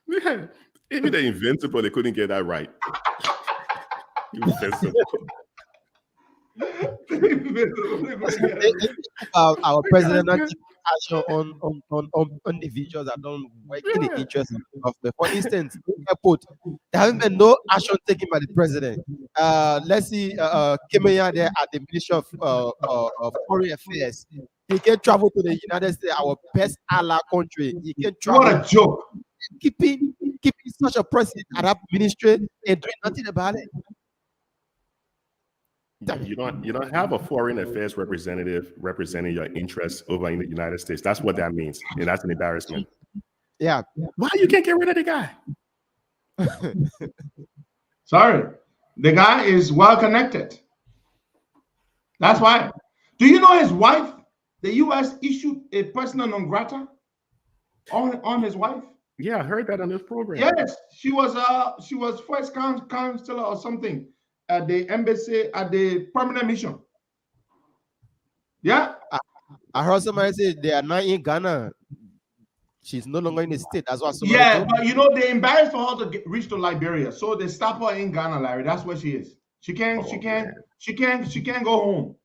Yeah. Even the Invincible, they couldn't get that right. Invincible. Our president not taking action on individuals that don't work in the interest of the government. For instance, airport, there haven't been no action taken by the president. Let's see, Kemenya there at the Ministry of Foreign Affairs. He can travel to the United States, our best ally country. He can travel. What a joke! Keeping such a president at that ministry and doing nothing about it. You don't have a foreign affairs representative representing your interests over in the United States. That's what that means, and that's an embarrassment. Yeah. Why you can't get rid of the guy? Sorry, the guy is well connected. That's why. Do you know his wife? The U.S. issued a persona non grata on his wife. Yeah, I heard that on this program. Yes, she was first counselor or something at the embassy at the permanent mission. Yeah, I heard somebody say they are not in Ghana. She's no longer in the state. That's what. Yeah, but they embarrassed for her to reach to Liberia, so they stop her in Ghana, Larry. That's where she is. She can't go home.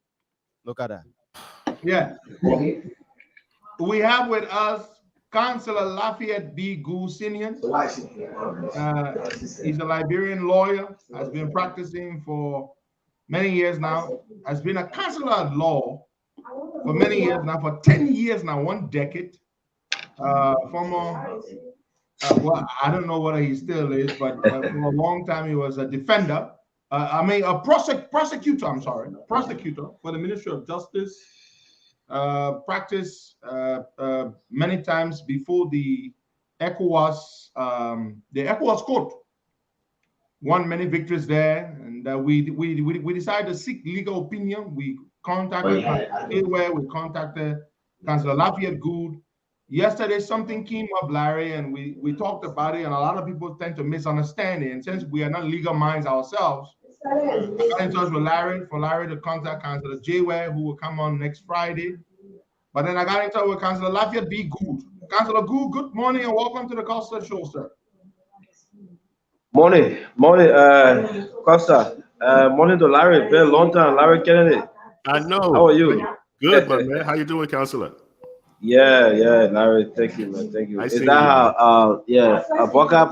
Look at that. Yeah, we have with us Councillor Lafayette B. Gould Senior. He's a Liberian lawyer, has been practicing for many years now, has been a counselor at law for many years now, for 10 years now, 1 decade. Former, well, I don't know whether he still is, but for a long time he was a defender. A prosecutor, prosecutor for the Ministry of Justice. Practice many times before the ECOWAS court. Won many victories there, and we decided to seek legal opinion. We contacted we contacted Councillor Lafayette Gould. Yesterday, something came up, Larry, and we talked about it, and a lot of people tend to misunderstand it. And since we are not legal minds ourselves, I got in touch with Larry to contact Councillor J-Ware, who will come on next Friday. But then I got in touch with Councillor Lafayette B. Gould. Councillor Gould, good morning and welcome to the Costa Show, sir. Morning, Costa. Morning to Larry. Been a long time, Larry Kennedy. I know. How are you? Good, my man. How you doing, Councillor? Yeah, Larry. Thank you, man. Thank you. Is that how? Boca.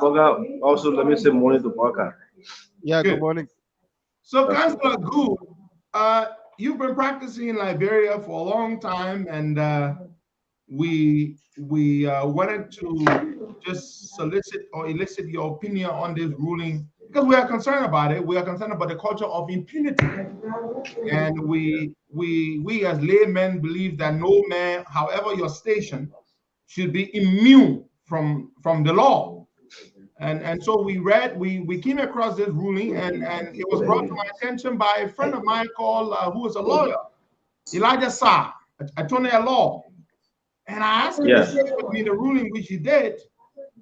Also, let me say morning to Boca. Yeah, good morning. So, Councillor Gould, you've been practicing in Liberia for a long time, and we wanted to just solicit or elicit your opinion on this ruling because we are concerned about it. We are concerned about the culture of impunity, and we as laymen believe that no man, however your station, should be immune from the law. And so we came across this ruling, and it was brought to my attention by a friend of mine called who is a lawyer, Elijah Sa, attorney at law. And I asked him to share with me the ruling, which he did,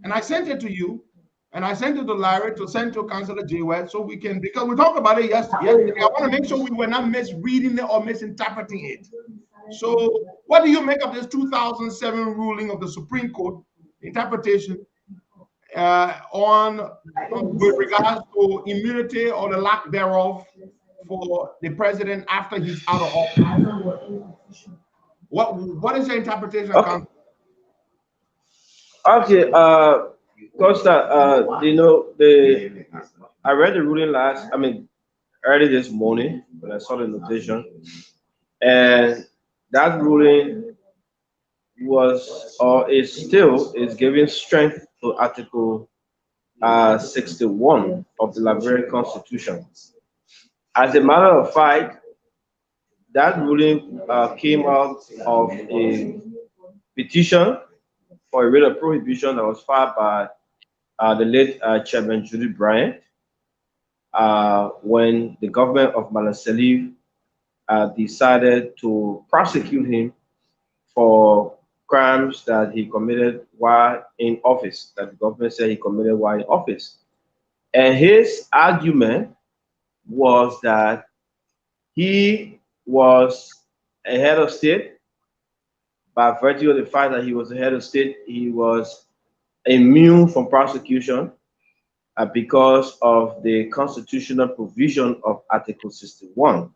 and I sent it to you, and I sent it to Larry to send to Councillor J. West, so we can, because we talked about it yesterday. I want to make sure we were not misreading it or misinterpreting it. So what do you make of this 2007 ruling of the Supreme Court interpretation with regards to immunity or the lack thereof for the president after he's out of office? What is your interpretation? Okay, Costa, I read the ruling early this morning when I saw the notation, and that ruling was or is still giving strength to Article 61 of the Liberian Constitution. As a matter of fact, that ruling came out of a petition for a writ of prohibition that was filed by the late Chairman Judy Bryant when the government of Madam Salif decided to prosecute him for crimes that he committed while in office, that the government said he committed while in office. And his argument was that he was a head of state. By virtue of the fact that he was a head of state, he was immune from prosecution because of the constitutional provision of Article 61,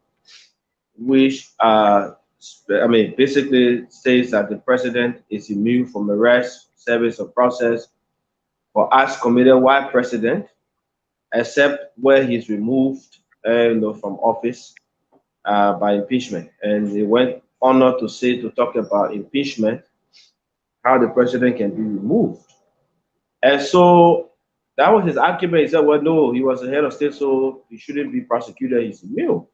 which basically states that the president is immune from arrest, service, or process for acts committed while president, except where he's removed from office by impeachment. And they went on to talk about impeachment, how the president can be removed. And so that was his argument. He said, well, no, he was a head of state, so he shouldn't be prosecuted, he's immune.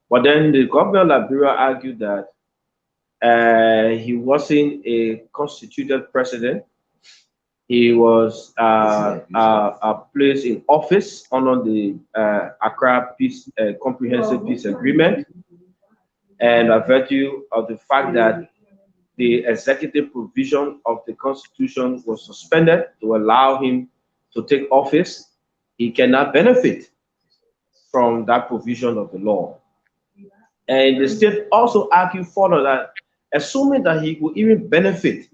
But then the governor of Liberia argued that he wasn't a constituted president. He was placed in office under the Accra Comprehensive Peace Agreement. And by virtue of the fact that the executive provision of the Constitution was suspended to allow him to take office, he cannot benefit from that provision of the law. And the state also argued further that assuming that he would even benefit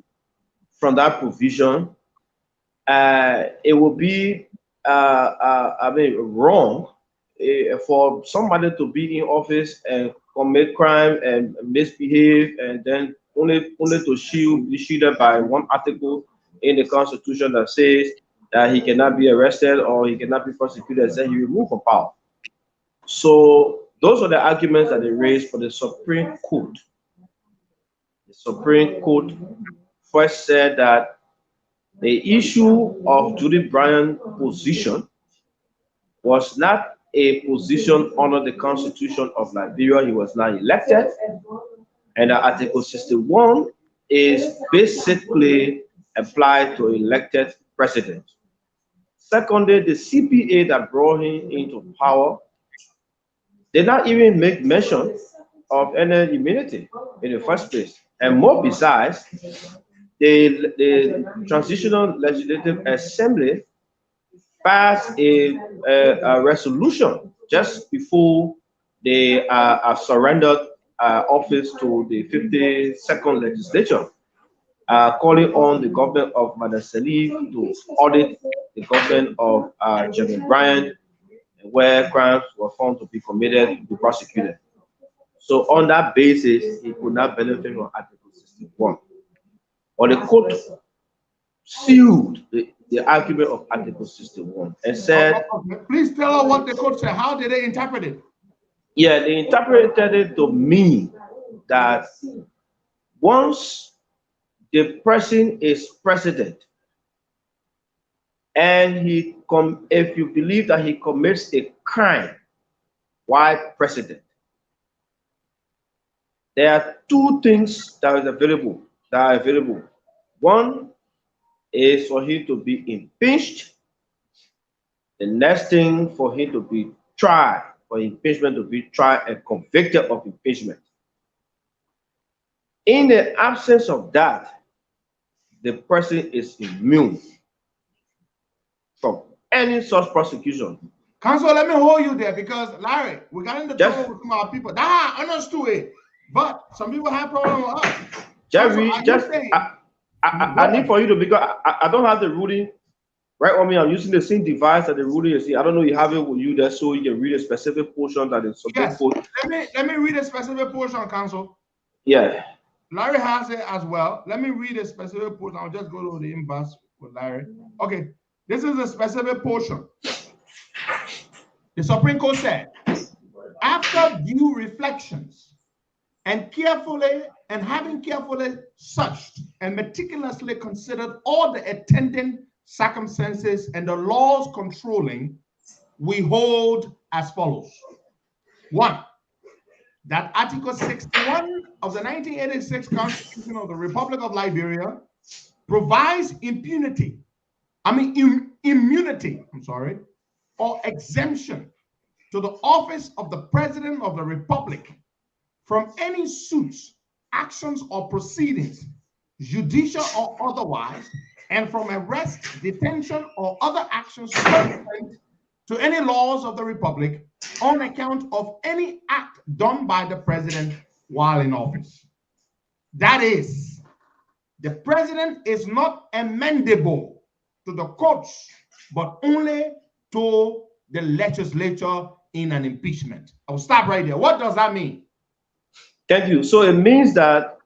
from that provision, it would be wrong for somebody to be in office and commit crime and misbehave, and then only to be shielded by one article in the Constitution that says that he cannot be arrested or he cannot be prosecuted and say he removed from power. So those are the arguments that they raised for the Supreme Court. The Supreme Court first said that the issue of Judy Bryant's position was not a position under the Constitution of Liberia. He was not elected. And Article 61 is basically applied to elected president. Secondly, the CPA that brought him into power did not even make mention of any immunity in the first place. And more besides, the Transitional Legislative Assembly passed a resolution just before they surrendered office to the 52nd legislature, calling on the government of Madam Salif to audit the government of Chairman Bryant, where crimes were found to be committed to be prosecuted. So on that basis, he could not benefit from Article 61. But the court sealed the argument of Article 61 and said, please tell us what the court said. How did they interpret it? Yeah, they interpreted it to mean that once the person is president, and if you believe that he commits a crime while president, there are two things that are available. One is for him to be impeached. The next thing for him to be tried, for impeachment to be tried and convicted of impeachment. In the absence of that, the person is immune from any such prosecution. Counsel, let me hold you there because Larry, we got into trouble with some of our people. That I understood it, but some people have problems with us. Jerry, Counsel, I need for you to, because I don't have the ruling right on me. I'm using the same device that the ruling is in. I don't know you have it with you there so you can read a specific portion that is yes. Quote. Let me read a specific portion, Counsel. Yeah. Larry has it as well. Let me read a specific portion. I'll just go to the inbox with Larry. Okay, this is a specific portion. The Supreme Court said, after due reflections and having carefully searched and meticulously considered all the attendant circumstances and the laws controlling, we hold as follows. 1, that Article 61 of the 1986 Constitution of the Republic of Liberia provides immunity or exemption to the office of the President of the Republic from any suits, actions, or proceedings, judicial or otherwise, and from arrest, detention, or other actions subsequent to any laws of the Republic on account of any act done by the President while in office. That is, the President is not amendable to the courts, but only to the legislature in an impeachment. I'll stop right there. What does that mean? Thank you. So it means that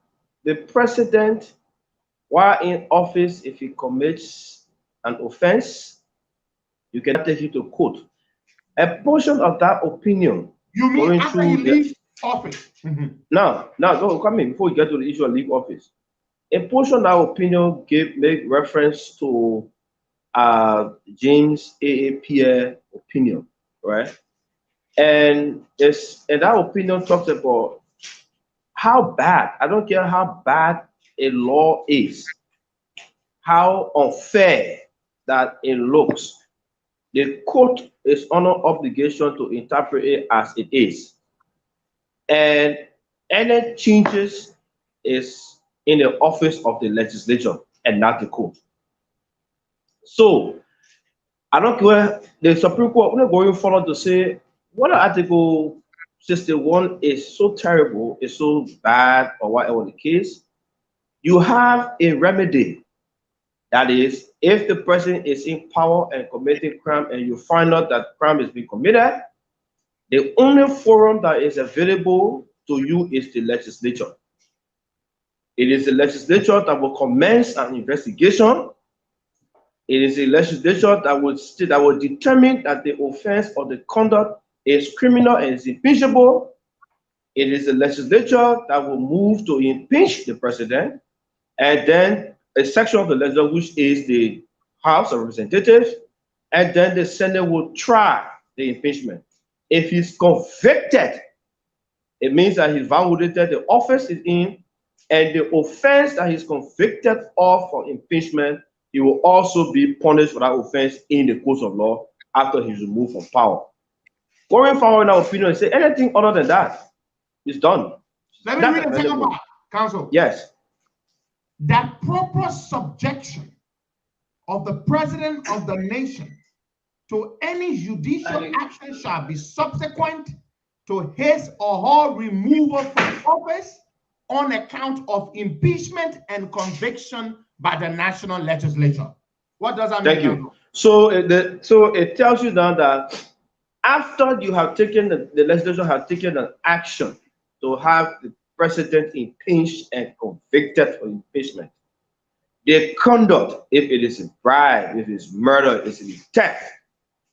the President, while in office, if he commits an offense, you can take it to court. A portion of that opinion. You mean after he leaves office? No, don't come in before you get to the issue of leave office. A portion of that opinion make reference to James A. Pierre opinion, right? And that opinion talks about how bad, I don't care how bad a law is, how unfair that it looks. The court is under obligation to interpret it as it is. And any changes is in the office of the legislature and not the court. So I don't care, the Supreme Court, we're not going forward to say what Article 61 is so terrible, is so bad, or whatever the case. You have a remedy. That is, if the person is in power and committing crime and you find out that crime is being committed, the only forum that is available to you is the legislature. It is the legislature that will commence an investigation. It is the legislature that will determine that the offense or the conduct is criminal and is impeachable. It is the legislature that will move to impeach the president, and then a section of the legislature, which is the House of Representatives, and then the Senate will try the impeachment. If he's convicted, it means that he's violated the office he's in, and the offense that he's convicted of for impeachment, he will also be punished for that offense in the courts of law after he's removed from power. Going forward in our opinion and say anything other than that is done. Let me read the second part, Counsel. Yes. That proper subjection of the President of the nation to any judicial action shall be subsequent to his or her removal from office on account of impeachment and conviction by the national legislature. What does that mean? Thank you. So it tells you now that after you have taken, the legislature has taken an action to have the president impeached and convicted for impeachment, the conduct, if it is a bribe, if it's murder, if it's theft,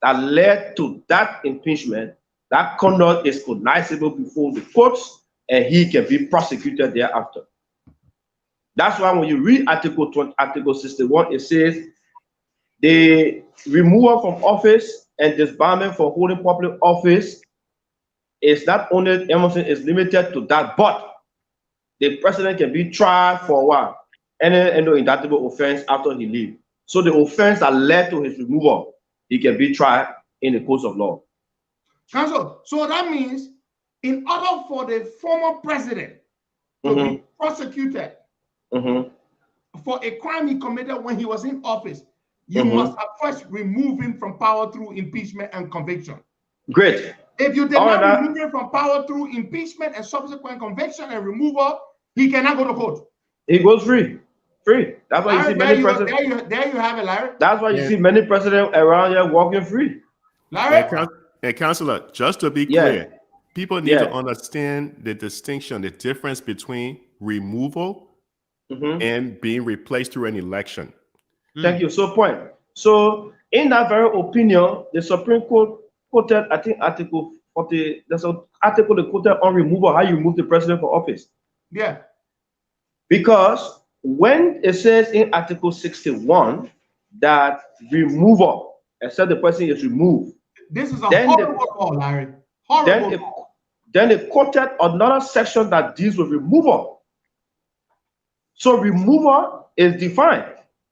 that led to that impeachment, that conduct is cognizable before the courts and he can be prosecuted thereafter. That's why when you read Article 61, it says The removal from office and disbarment for holding public office is not only Emerson is limited to that, but the president can be tried for what? Any indictable offense after he leaves. So the offense that led to his removal, he can be tried in the courts of law. Counsel, so that means in order for the former president to be prosecuted for a crime he committed when he was in office, you must have first remove him from power through impeachment and conviction. Great. If you did not remove him from power through impeachment and subsequent conviction and removal, he cannot go to court. He goes free. Free. That's why you see many presidents. There you have it, Larry. That's why you see many presidents around here walking free. Larry? And Councillor, just to be clear, people need to understand the distinction, the difference between removal and being replaced through an election. Thank you. So in that very opinion, the Supreme Court quoted, I think, Article 40. There's an article that quoted on removal, how you remove the president from office. Yeah. Because when it says in Article 61 that removal, except the person is removed, this is a horrible law, Larry. Horrible. Then it quoted another section that deals with removal. So removal is defined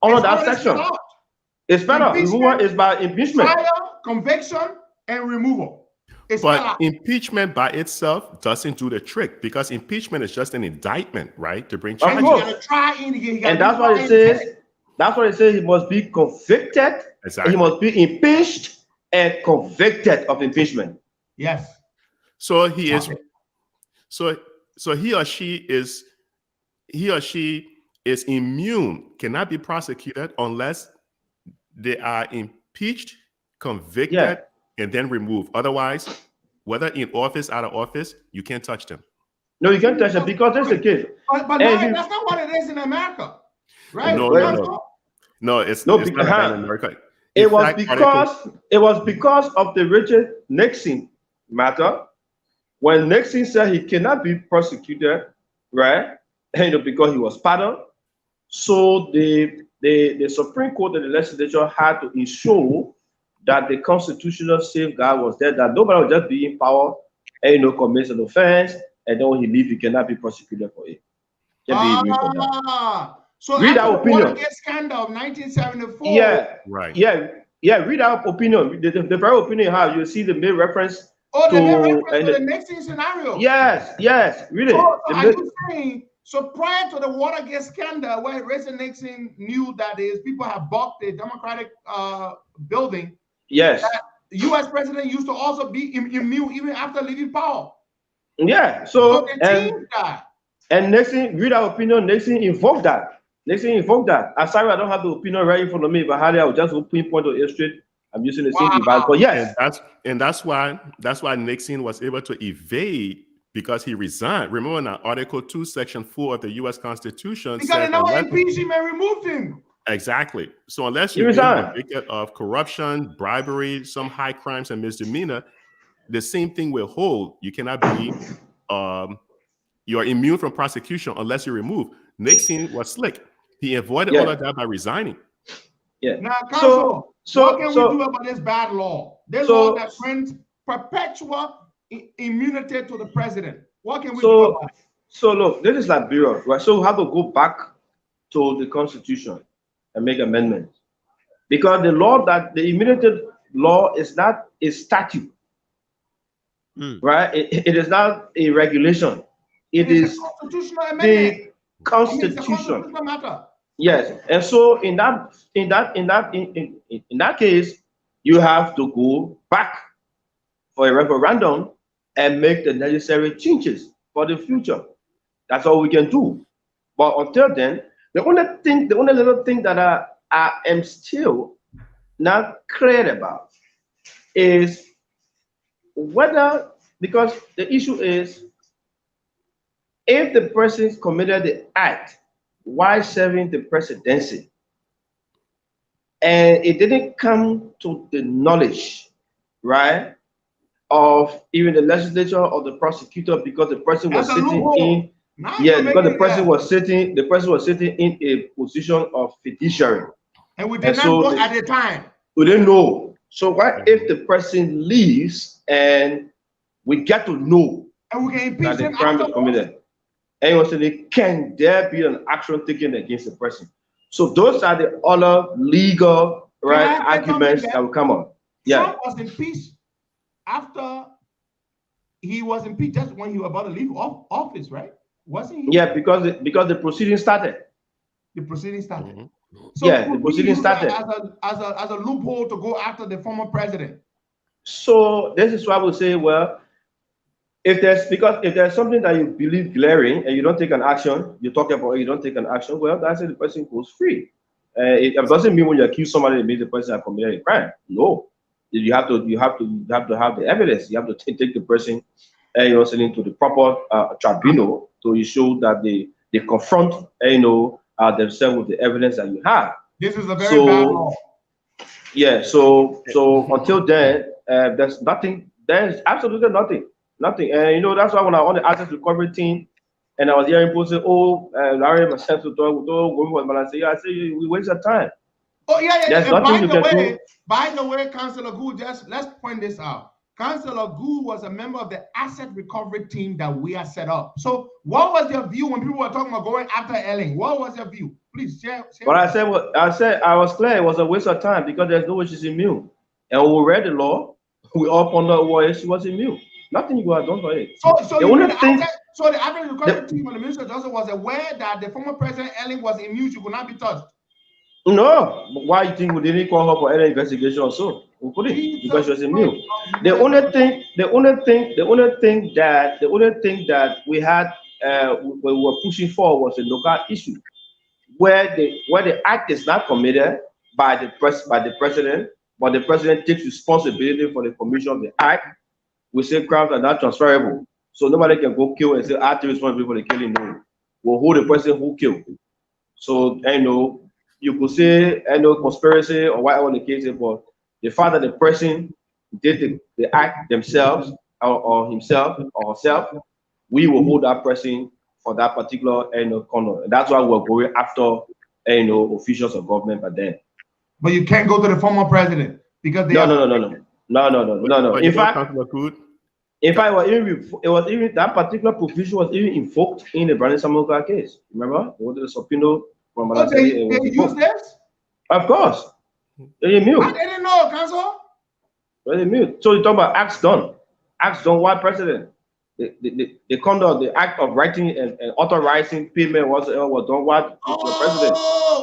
under that section. It's better. Removal is by impeachment. Trial, conviction, and removal. But impeachment by itself doesn't do the trick, because impeachment is just an indictment, right? To bring charges. And that's what it says. That's what it says. He must be convicted. Exactly. He must be impeached and convicted of impeachment. Yes. So he is. So he or she is immune, cannot be prosecuted unless they are impeached, convicted, and then removed. Otherwise, whether in office, out of office, you can't touch them. No, you can't touch them because that's the case. But that's not what it is in America, right? No, it's not in America. It was because of the Richard Nixon matter. When Nixon said he cannot be prosecuted, right? And because he was pardoned, so the Supreme Court and the legislature had to ensure that the constitutional safeguard was there, that nobody would just be in power and commits an offense, and then when he leaves, he cannot be prosecuted for it. So read our opinion. Scandal of 1974. Yeah, right. Yeah. Read our opinion. The very opinion you have, you see the main reference. To the Nixon scenario. Yes. Read it. Are you saying? So prior to the Watergate scandal, where Richard Nixon knew that his people have bought the Democratic building, yes, the U.S. president used to also be immune even after leaving power. Yeah. So and Nixon, read our opinion. Nixon invoked that. I'm sorry, I don't have the opinion right in front of me, but I will just pinpoint to illustrate. I'm using the same device. But yes, and that's why Nixon was able to evade, because he resigned. Remember, in Article 2, Section 4 of the U.S. Constitution, because they never impeached him and removed him. Exactly. So unless you're convicted of corruption, bribery, some high crimes and misdemeanor, the same thing will hold. You cannot be, you are immune from prosecution unless you're removed. Nixon was slick. He avoided all of that by resigning. Yeah. Now, Counsel, what can we do about this bad law? This law that grants perpetual immunity to the president. What can we do about it? So look, this is Liberia, right? So we have to go back to the Constitution and make amendments, because the law that the immunity law is not a statute, right? It is not a regulation. It is a constitutional amendment. The Constitution. Matter. Yes, and so in that case, you have to go back for a referendum and make the necessary changes for the future. That's all we can do. But until then, the only little thing that I am still not clear about is whether, because the issue is, if the person committed the act while serving the presidency, and it didn't come to the knowledge, right, of even the legislature or the prosecutor, because the person was sitting in, because the person was sitting in a position of fiduciary. And we did And not so know the- at the time. we didn't know. So what if the person leaves and we get to know And we can that impeach the him crime is afterwards. committed? And you say, can there be an action taken against the person? So those are the other legal Can I say arguments something that will come up. Yeah. Trump was impeached after he was impeached just when he was about to leave office, right? Wasn't he? Yeah, because the proceeding started. The proceeding started. Mm-hmm. So Yeah, could the we proceeding use that started. as a loophole to go after the former president? So this is why I would say, well, if there's something that you believe glaring and you don't take an action, you talk about it, you don't take an action, well, that's it, the person goes free. It doesn't mean when you accuse somebody, it means the person has committed a crime. No, you have to have the evidence. You have to take the person, to the proper tribunal to show that they confront, themselves with the evidence that you have. This is a very bad law. Yeah. So until then, there's nothing. There's absolutely nothing. And that's why when I on the asset recovery team, and I was hearing people say, "Oh, Larry, myself to talk, I say, we waste our time." Oh yeah. There's And nothing you can do. by the way, Councillor Gould, let's point this out. Councillor Gould was a member of the asset recovery team that we had set up. So, what was your view when people were talking about going after Elling? What was your view? Please share. But I said I was clear. It was a waste of time because there's no way she's immune. And when we read the law, we all found out why she was immune. Nothing you got done for it. So the asset recovery team on the Ministry of Justice was aware that the former president Elling was immune; she could not be touched. No, why you think we didn't call her for any investigation or so? We couldn't because she was immune. The only thing that we had we were pushing for was a local issue where the act is not committed by the president, but the president takes responsibility for the commission of the act. We say crimes are not transferable, so nobody can go kill and say I take responsibility for the killing. No, we'll hold the person who killed. So you could say conspiracy or whatever the case is, but the fact that the person did the act themselves or himself or herself, we will hold that person for that particular conduct. And that's why we're going after officials of government by then. But you can't go to the former president because they No. In fact, it was even that particular provision was even invoked in the Brandon Samuel case. Remember, they wanted the subpoena from. They use this? Of course, they mute. I didn't know, Council. They mute. So you talk about acts done. Acts done. Why president? The conduct, the act of writing and authorizing payment was done. What the president?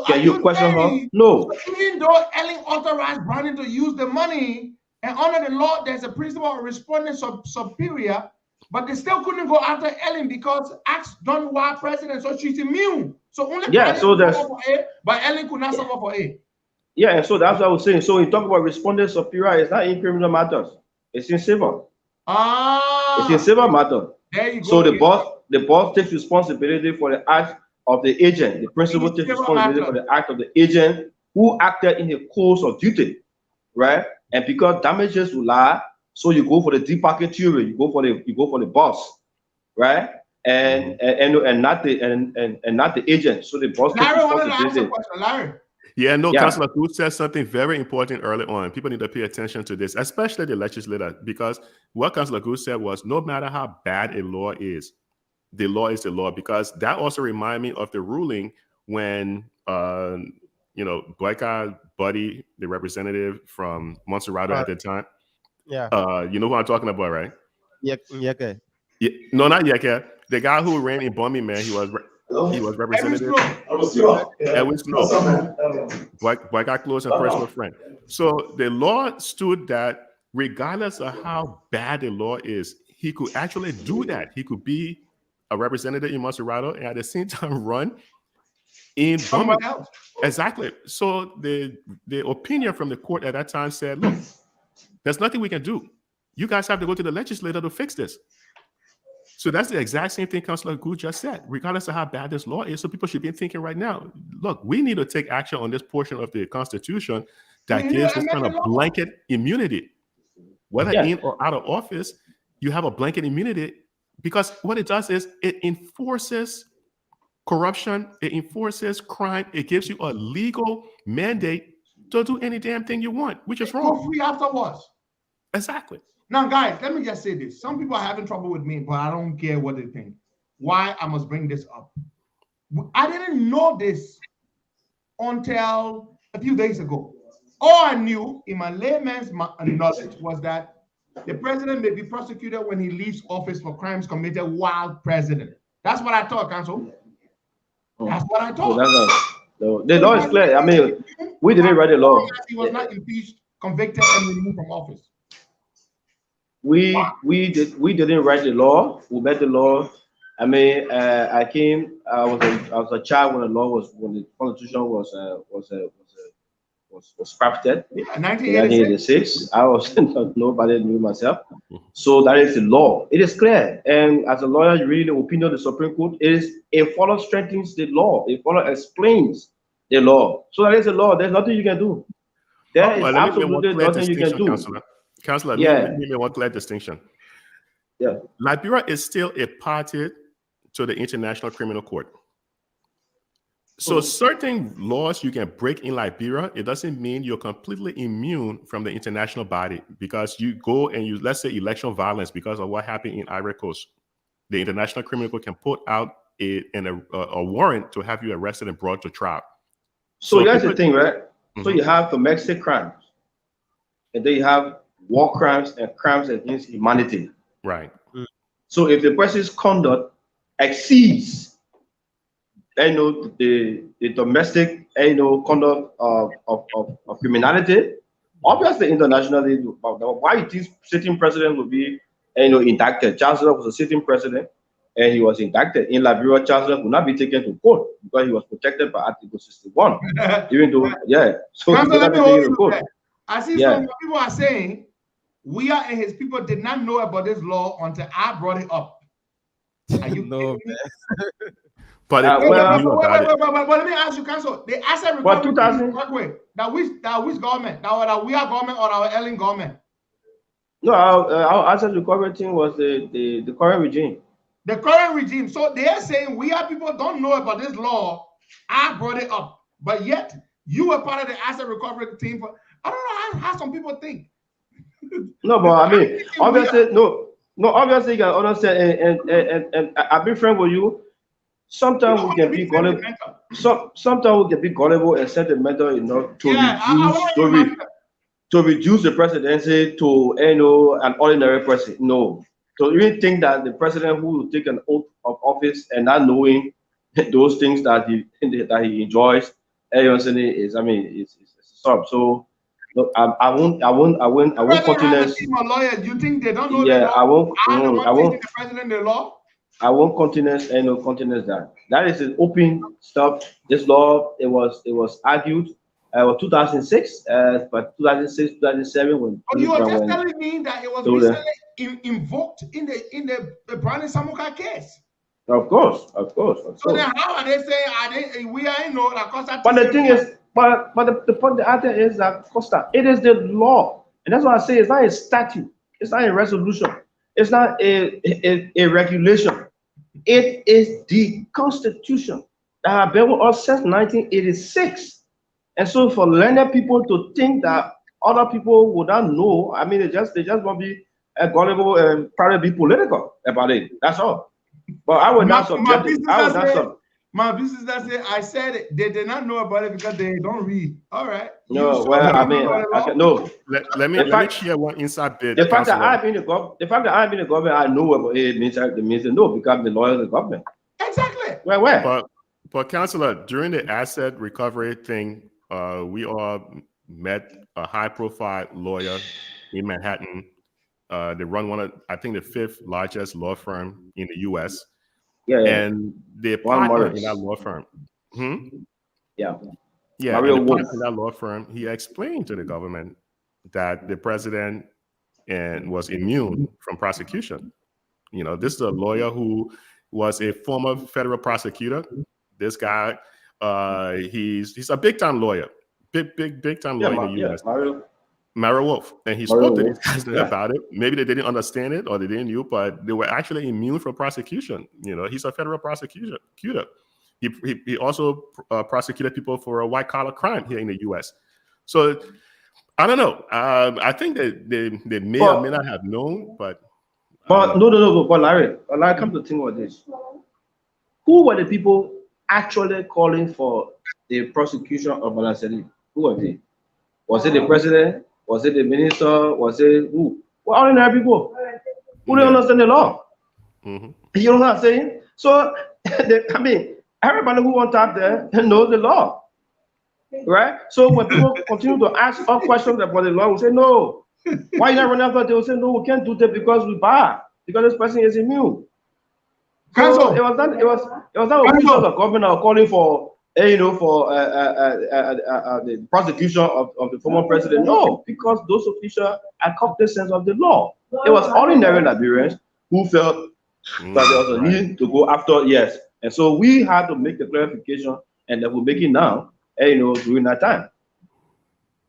Can you question her? No. So even though Elling authorized Brandon to use the money, and under the law, there's a principle of responding superior, but they still couldn't go after Elling because acts done while president, so she's immune. So only Brandon so there's for A, but Elling could not suffer for A. Yeah, and so that's what I was saying. So when you talk about responding superior, it's not in criminal matters; it's in civil. It's in civil matter. There you go. So the boss takes responsibility for the act of the agent. The principal takes responsibility for the act of the agent who acted in the course of duty, right? And because damages will lie, so you go for the deep pocket theory. You go for the boss, right? And not the agent. So the boss takes responsibility. Larry. Yeah, no, Councillor Cruz said something very important early on. People need to pay attention to this, especially the legislator, because what Councillor Cruz said was no matter how bad a law is the law, because that also reminded me of the ruling when, Boyka Buddy, the representative from Montserrat at the time. Yeah. You know who I'm talking about, right? Yeke. Yeah, no, not Yeke. The guy who ran in Birmingham, he was representative. Edwin Snow. Boyka close and personal friend. So the law stood that regardless of how bad the law is, he could actually do that. He could be a representative in Montserrat and at the same time run in Birmingham. Exactly. So the opinion from the court at that time said, look, there's nothing we can do. You guys have to go to the legislature to fix this. So that's the exact same thing Councillor Gould just said, regardless of how bad this law is. So people should be thinking right now, look, we need to take action on this portion of the Constitution that gives this kind of blanket immunity. Whether in or out of office, you have a blanket immunity because what it does is it enforces corruption, it enforces crime, it gives you a legal mandate to do any damn thing you want, which is Go wrong. free afterwards. Exactly. Now, guys, let me just say this. Some people are having trouble with me, but I don't care what they think. Why I must bring this up. I didn't know this until a few days ago. All I knew in my layman's knowledge was that the president may be prosecuted when he leaves office for crimes committed while president. That's what I thought, Council. That's what I thought. The law is clear. I mean, we didn't write the law. He was not impeached, convicted, and removed from office. We didn't write the law. We made the law. I mean, I was a child when the Constitution was crafted in 1986. I was nobody knew myself. So that is the law. It is clear. And as a lawyer, you read the opinion of the Supreme Court. It follow strengthens the law. It follow explains the law. So that is the law. There's nothing you can do. There is absolutely nothing you can do. Counselor, let me make one clear distinction. Yeah. Liberia is still a party to the International Criminal Court. So certain laws you can break in Liberia, it doesn't mean you're completely immune from the international body, because you go and you, let's say, election violence because of what happened in Ivory Coast. The International Criminal Court can put out a warrant to have you arrested and brought to trial. So that's the thing, right? So you have domestic crimes, and then you have war crimes and crimes against humanity. Right. So if the person's conduct exceeds the domestic conduct of criminality, obviously internationally, why you think sitting president would be indicted? Chancellor was a sitting president and he was indicted. In Liberia, Chancellor would not be taken to court because he was protected by Article 61. Even though, so he would not be taken to court. I see some people are saying we are and his people did not know about this law until I brought it up. Are you No, But let me ask you, Council. The asset recovery that which government? That we are government or our Ellen government? No, our asset recovery team was the current regime. The current regime. So they are saying we are people don't know about this law. I brought it up, but yet you were part of the asset recovery team. I don't know how some people think. No, but I mean, obviously, obviously you can understand, and I've been friends with you. Sometimes we can be gullible. Sometimes we can be gullible and sentimental enough to reduce the presidency to an ordinary person. No, so even think that the president who will take an oath of office and not knowing those things that he enjoys, it's stop. So no, I won't countenance. You think they don't know? Yeah, I won't. The president the law. I won't countenance that. That is an open stuff. This law, it was argued. 2006, but 2006, 2007 when. Oh, you are just telling me that it was recently invoked in the Brandon Samuka case. Of course. So then, how are they saying we are in law? But the thing is, but the point the other is that Costa, it is the law, and that's what I say. It's not a statute. It's not a resolution. It's not a regulation. It is the Constitution that has been with us since 1986. And so for learned people to think that other people would not know, I mean, they just want to be gullible and probably be political about it. That's all. But I would not subject it. My business that say I said they did not know about it because they don't read. All right. No, well, I mean, no. Let me share one inside bit. The fact that I've been in the government, I know about it means no, because the lawyer of the government. Exactly. Where? But Councillor, during the asset recovery thing, we all met a high-profile lawyer in Manhattan. They run one of, I think, the 5th largest law firm in the U.S. Yeah. And the partner in that law firm. Yeah. Yeah, the partner in that law firm, he explained to the government that the president was immune from prosecution. This is a lawyer who was a former federal prosecutor. This guy, he's a big-time lawyer, big-time lawyer in the U.S. Mario Wolf, and he spoke to these guys about it. Maybe they didn't understand it or they didn't know, but they were actually immune from prosecution. He's a federal prosecutor. He also prosecuted people for a white collar crime here in the U.S. So I don't know. I think that they may or may not have known, but no. But Larry, come to think of this. Who were the people actually calling for the prosecution of Balaseli? Who were they? Was it the president? Was it the minister? Was it who? Well, ordinary people who don't understand the law. Mm-hmm. You know what I'm saying? So, I mean, everybody who went out there knows the law, right? So when people continue to ask all questions about the law, we say, no. Why you not running after? They will say, no, we can't do that because we bad, because this person is immune. So it was not officials of government are calling for, for the prosecution of the former president. No, because those officials are cognizant of the law. It was ordinary Liberians who felt that there was a need to go after, yes. And so we had to make the clarification, and that we're making now, during that time.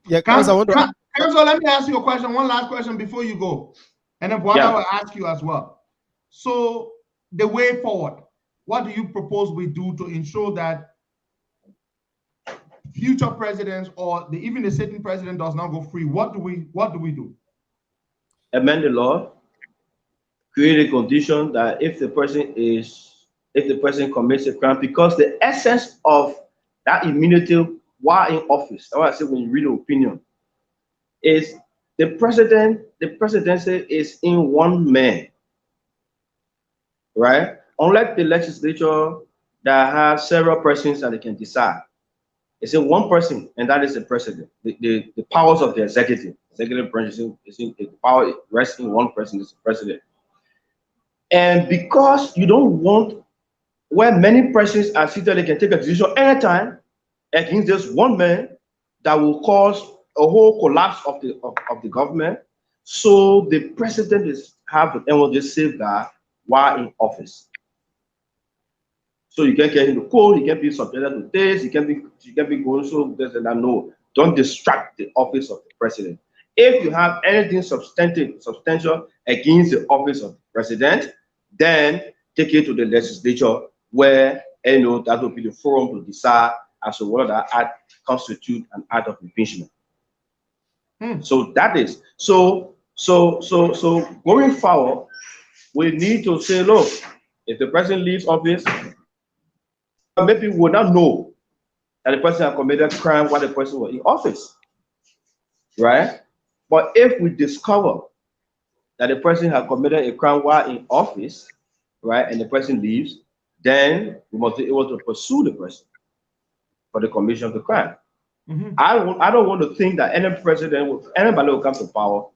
Yeah, Council, let me ask you a question, one last question before you go. And then what I will ask you as well. So the way forward, what do you propose we do to ensure that future presidents or even the sitting president does not go free? What do we do? Amend the law, create a condition that if the person commits a crime, because the essence of that immunity while in office, that's why I say when you read the opinion, is the presidency is in one man, right? Unlike the legislature that has several persons that they can decide. It's in one person, and that is the president. The powers of the executive branch the power rests in one person, is the president. And because you don't want where many persons are seated, they can take a decision anytime against just one man that will cause a whole collapse of the government. So the president have the safeguard while in office. So you can get him to court, he can be subjected to this, he can be going so this and that. No, don't distract the office of the president. If you have anything substantial against the office of the president, then take it to the legislature where that will be the forum to decide as to whether that act constitute an act of impeachment. So that is so going forward, we need to say, look, if the president leaves office, maybe we will not know that the person has committed a crime while the person was in office, right? But if we discover that the person has committed a crime while in office, right, and the person leaves, then we must be able to pursue the person for the commission of the crime. I don't want to think that anybody will come to power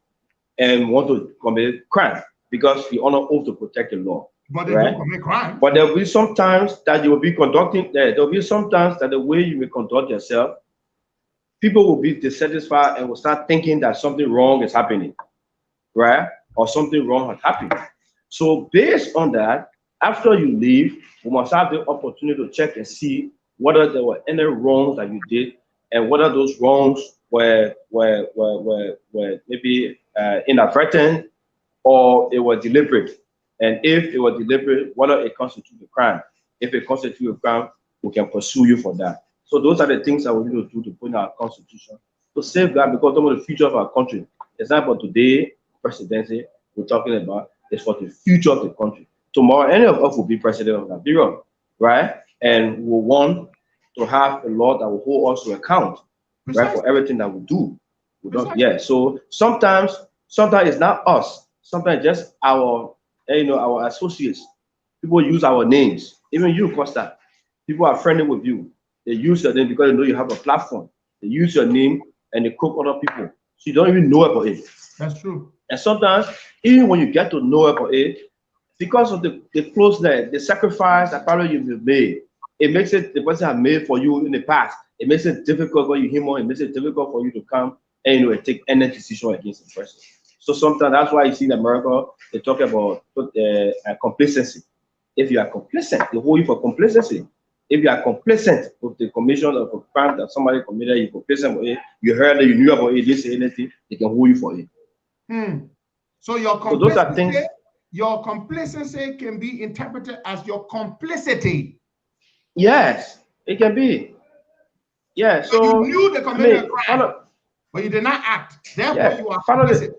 and want to commit crime because we honor oath to protect the law. But they don't commit crime. But there will be sometimes that you will be conducting. There will be sometimes that the way you will conduct yourself, people will be dissatisfied and will start thinking that something wrong is happening, right? Or something wrong has happened. So based on that, after you leave, we must have the opportunity to check and see whether there were any wrongs that you did and whether those wrongs were maybe inadvertent or it was deliberate. And if it was deliberate, whether it constitutes a crime. If it constitutes a crime, we can pursue you for that. So those are the things that we need to do to put in our constitution to safeguard, because some of the future of our country. It's not about today presidency we're talking about, it's for the future of the country. Tomorrow, any of us will be president of Liberia, right? And we want to have a law that will hold us to account, right, for everything that we do. We don't, so sometimes it's not us. Sometimes just our associates. People use our names. Even you, Costa. People are friendly with you. They use your name because they know you have a platform. They use your name and they cook other people. So you don't even know about it. That's true. And sometimes, even when you get to know about it, because of the closeness, the sacrifice that probably you've made, it makes it the person has made for you in the past. It makes it difficult for you it makes it difficult for you to come and take any decision against the person. So sometimes that's why you see in America, they talk about complacency. If you are complacent, they hold you for complacency. If you are complacent with the commission of a crime that somebody committed, you're complacent with it, you heard it, you knew about it, you didn't say anything, they can hold you for it. So those are things. Your complacency can be interpreted as your complicity. Yes, it can be. Yeah, So you knew they I committed a mean, crime, but you did not act. Therefore, yeah, you are follow complicit.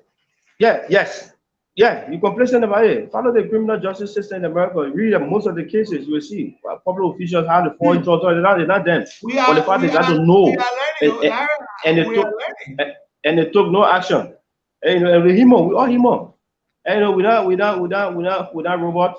the, yes, yeah, you complacent about it. Follow the criminal justice system in America. Read most of the cases, you will see public officials how to fall into authority. They're not them. We But the are fact we they got are to we know, are learning, and, oh, and, Larry. and they We are took learning. and they took no action. And you know, we all human. And you know, without robot,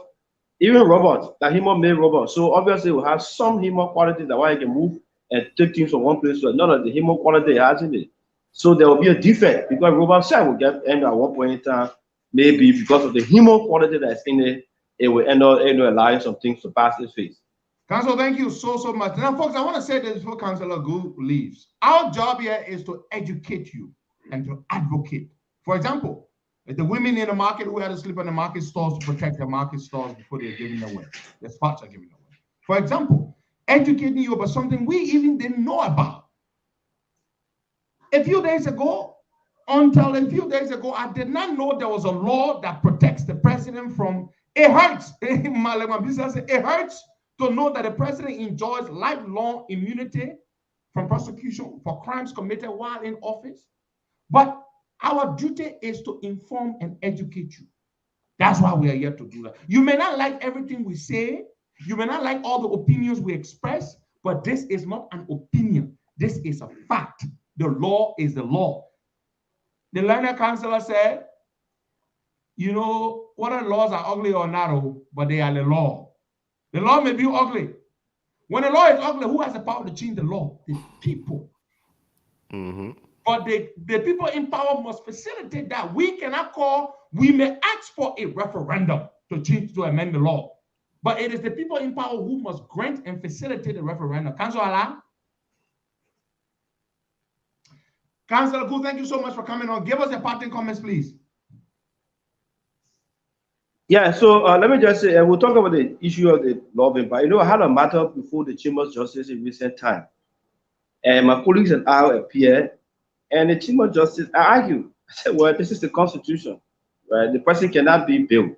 even robots, that human made robots. So obviously we have some human qualities that why you can move and take things from one place to another. The human quality has in it. So there will be a defect because robot side will get end at one point in time, maybe because of the human quality that's in it, it will end up allowing some things to pass its face. Council, thank you so much. Now, folks, I want to say this before Councillor Gu leaves. Our job here is to educate you and to advocate. For example, if the women in the market who had to sleep in the market stores to protect the market stores before they're giving away, their spots are giving away. For example, educating you about something we even didn't know about. A few days ago, I did not know there was a law that protects the president from. It hurts. It hurts to know that the president enjoys lifelong immunity from prosecution for crimes committed while in office. But our duty is to inform and educate you. That's why we are here to do that. You may not like everything we say. You may not like all the opinions we express, but this is not an opinion. This is a fact. The law is the law. The learner counselor said, you know, whether laws are ugly or not, but they are the law. The law may be ugly. When the law is ugly, who has the power to change the law? The people. But the people in power must facilitate that. We cannot we may ask for a referendum to amend the law. But it is the people in power who must grant and facilitate the referendum. Councillor Ala? Councillor Gu, thank you so much for coming on. Give us your parting comments, please. Yeah, so let me just say, we'll talk about the issue of the lobbying, but you know, I had a matter before the Chamber of Justice in recent time. And my colleagues and I appeared, and the Chamber of Justice, I argued, I said, well, this is the Constitution, right? The person cannot be billed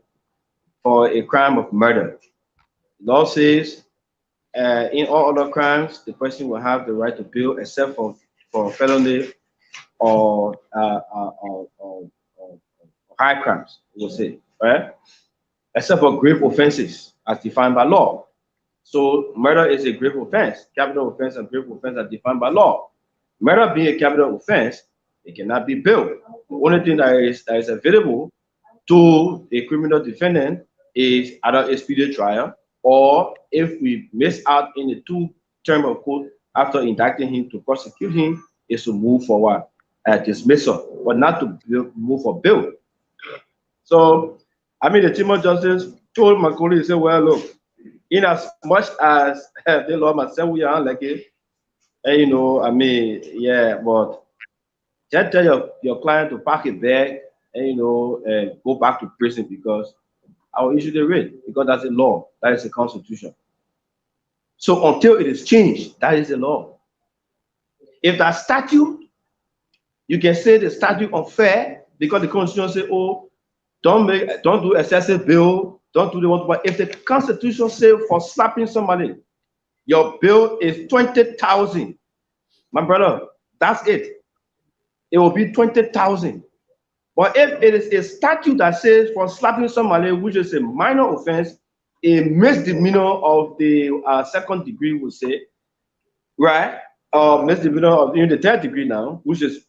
for a crime of murder. The law says, in all other crimes, the person will have the right to bail except for felony or high crimes, we'll say, right? Except for grave offenses as defined by law. So murder is a grave offense. Capital offense and grave offense are defined by law. Murder being a capital offense, it cannot be billed. The only thing that is available to a criminal defendant is either a speedy trial, or if we miss out in the 2 term of court after indicting him to prosecute him, is to move forward at dismissal, but not to move for bail. So, I mean, the Chamber of Justice told my colleague, he said, well, look, in as much as they love myself, we are like it, and you know, I mean, yeah, but just tell your client to pack it back and, you know, go back to prison because I will issue the writ, because that's a law, that is the Constitution. So until it is changed, that is the law. If that statute, you can say the statute unfair because the Constitution says, oh, don't do excessive bill, don't do the one. But if the Constitution says for slapping somebody, your bill is 20,000, my brother, that's it. It will be 20,000. But if it is a statute that says for slapping somebody, which is a minor offense, a misdemeanor of the 2nd degree, we say, right? Misdemeanor of the 3rd degree now, which is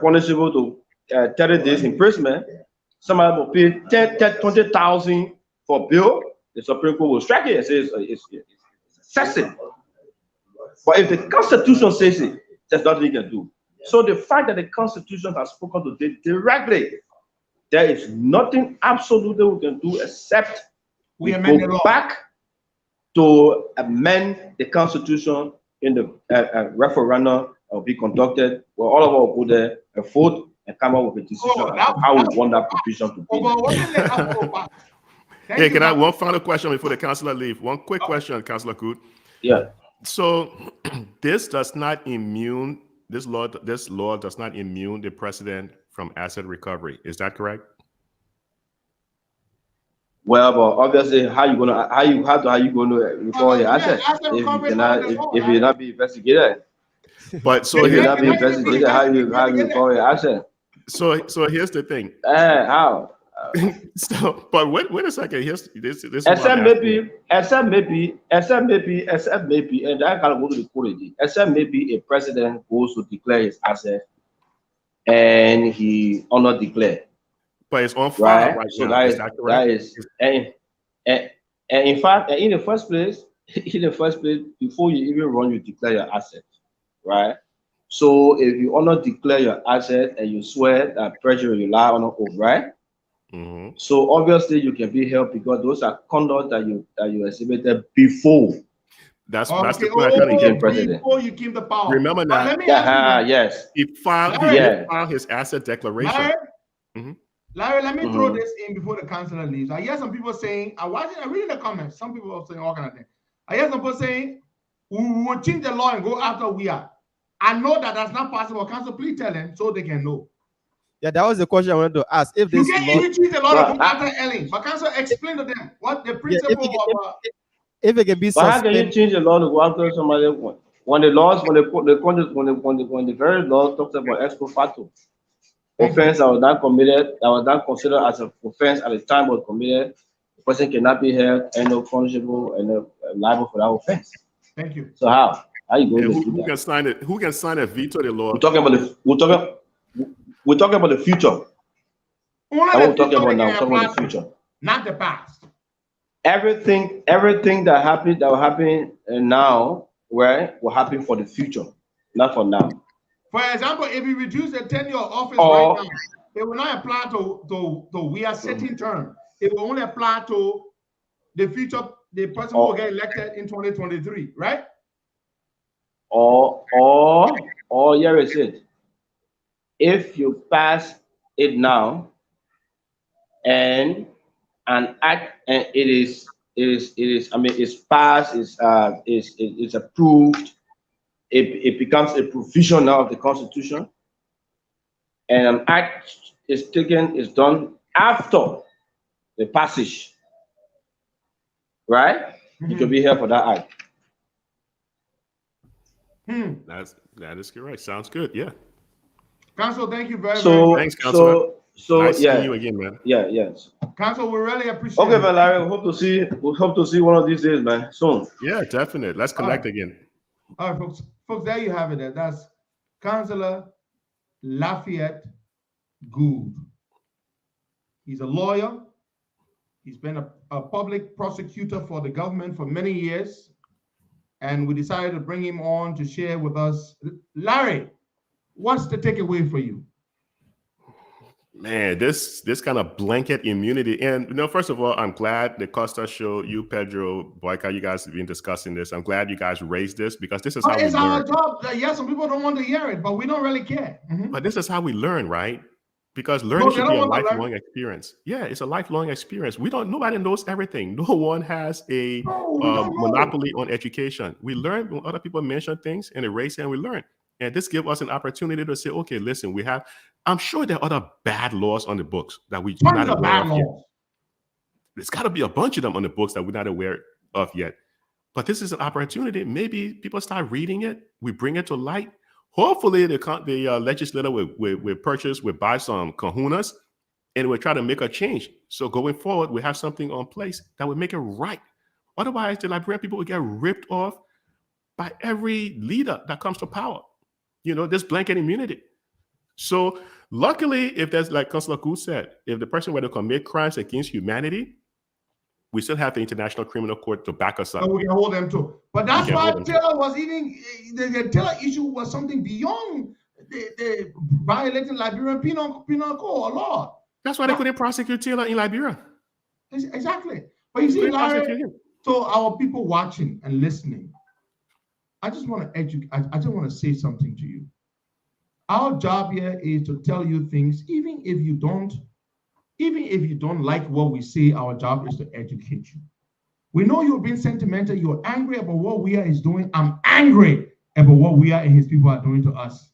punishable to 30 days imprisonment. Somebody will pay 20,000 for bill. The Supreme Court will strike it and say it's excessive. But if the Constitution says it, there's nothing you can do. So the fact that the Constitution has spoken today directly, there is nothing absolutely we can do except we go back to amend the Constitution in the referendum will be conducted, where all of us will go there and vote and come up with a decision on how we want that provision to be. Hey, can I have one final question before the councillor leave? One quick question, Councillor Coot. Yeah. So this law does not immune the president from asset recovery. Is that correct? Well, but obviously, how you gonna recover your asset if you not be investigated? But so If you here's not be investigated, how you recover your asset? so here's the thing. How? So, but wait a second. Here's this. Is Except maybe, and that can go to the court again. Except maybe a president goes to declare his asset, and he or not declare. But it's on file Right. right So now. Is that correct? And in fact, in the first place, before you even run, you declare your asset, right? So if you honor declare your asset and you swear that treasury rely on an oath, right? Mm-hmm. So obviously you can be held because those are conduct that you exhibited before. That's Okay, the point I'm trying to get. President. Before you came to power. Remember But that. let me ask you, Yes. He filed his asset declaration. Larry, Mhm. Larry, let me throw this in before the councillor leaves. I hear some people saying, I read the comments. Some people are saying all kind of things. I hear some people saying, we will change the law and go after we are. I know that that's not possible. Council, please tell them so they can know. Yeah, that was the question I wanted to ask. If this You can't law, even change the law and go after Ellen. But council, explain to them what the principle if it can be But how can you suspended, change the law to go after somebody when the very law talks about ex post facto offense that was not committed, that was not considered as an offense at the time was committed, the person cannot be held and no punishable and no liable for that offense. Thank you. So how you going to do Who that? can sign it? Who can sign a veto the law? We're talking about the future. Only We're talking about now. We're talking about the future, not the past. Everything that happened that will happen now, right, will happen for the future, not for now. For example, if we reduce the tenure of office right now, it will not apply to we are setting term. It will only apply to the future, the person who will get elected in 2023, right? Or here is it. If you pass it now and an act and it is I mean it's passed, is approved, it becomes a provision now of the Constitution, and an act is done after the passage, right? You can be here for that act. That is correct. Sounds good. Yeah. Council, thank you very much. Thanks, Councilor. So nice yeah, seeing you again, man. Yeah, yes. Council, we really appreciate Okay, it. man, Larry, we hope to see one of these days, man, soon. Yeah, definitely. Let's connect again. All right, folks, there you have it. That's Councillor Lafayette Gould. He's a lawyer. He's been a public prosecutor for the government for many years. And we decided to bring him on to share with us. Larry, what's the takeaway for you? Man, this kind of blanket immunity. And, first of all, I'm glad the Costa Show, you, Pedro, Boyka, you guys have been discussing this. I'm glad you guys raised this because this is how we learn. It's our job. Yes, some people don't want to hear it, but we don't really care. But this is how we learn, right? Because learning should be a lifelong experience. Yeah, it's a lifelong experience. Nobody knows everything. No one has a monopoly on education. We learn when other people mention things and erase it, and we learn. And this gives us an opportunity to say, okay, listen, I'm sure there are other bad laws on the books that we're not aware of yet. There's got to be a bunch of them on the books that we're not aware of yet. But this is an opportunity. Maybe people start reading it. We bring it to light. Hopefully, the legislator will buy some kahunas and we'll try to make a change. So going forward, we have something on place that will make it right. Otherwise, the Liberian people will get ripped off by every leader that comes to power. This blanket immunity. So luckily, if there's, like Councilor Gould said, if the person were to commit crimes against humanity, we still have the International Criminal Court to back us up. So we can hold them too. But that's why Taylor was even, the Taylor issue was something beyond the violating Liberian penal code or law. That's why they couldn't prosecute Taylor in Liberia. Exactly. But you see, Larry, so our people watching and listening, I just want to educate, I just want to say something to you. Our job here is to tell you things, even if you don't like what we say, our job is to educate you. We know you're being sentimental, you're angry about what we are is doing. I'm angry about what we are and his people are doing to us.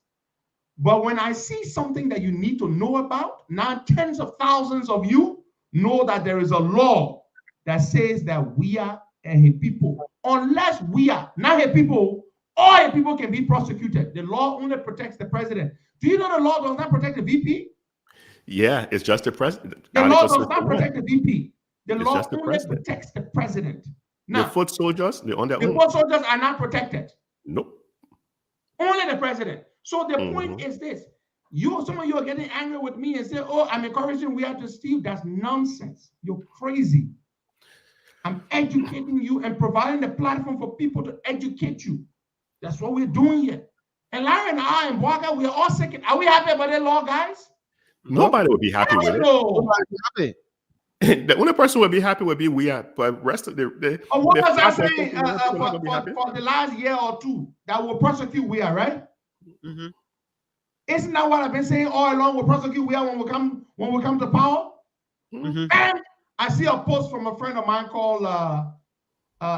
But when I see something that you need to know about, now tens of thousands of you know that there is a law that says that we are a people. Unless we are not a people, all a people can be prosecuted. The law only protects the president. Do you know the law does not protect the VP? Yeah, it's just the president. The law does not protect the VP. The It's law just the only president. protects the president. The Now, foot soldiers, they're on their the own. foot soldiers are not protected. Nope. Only the president. So the point is this. Some of you are getting angry with me and say, oh, I'm encouraging we have to steal. That's nonsense. You're crazy. I'm educating you and providing the platform for people to educate you. That's what we're doing here. And Larry and I and Boaga, we are all sick. Are we happy about that law, guys? Nobody would be happy with it. No. Happy. The only person who would be happy would be we are, but rest of the What was I the saying for the last year or two that will prosecute we are, right? Mm-hmm. Isn't that what I've been saying all along? We'll prosecute we are when we come to power. Mm-hmm. And I see a post from a friend of mine called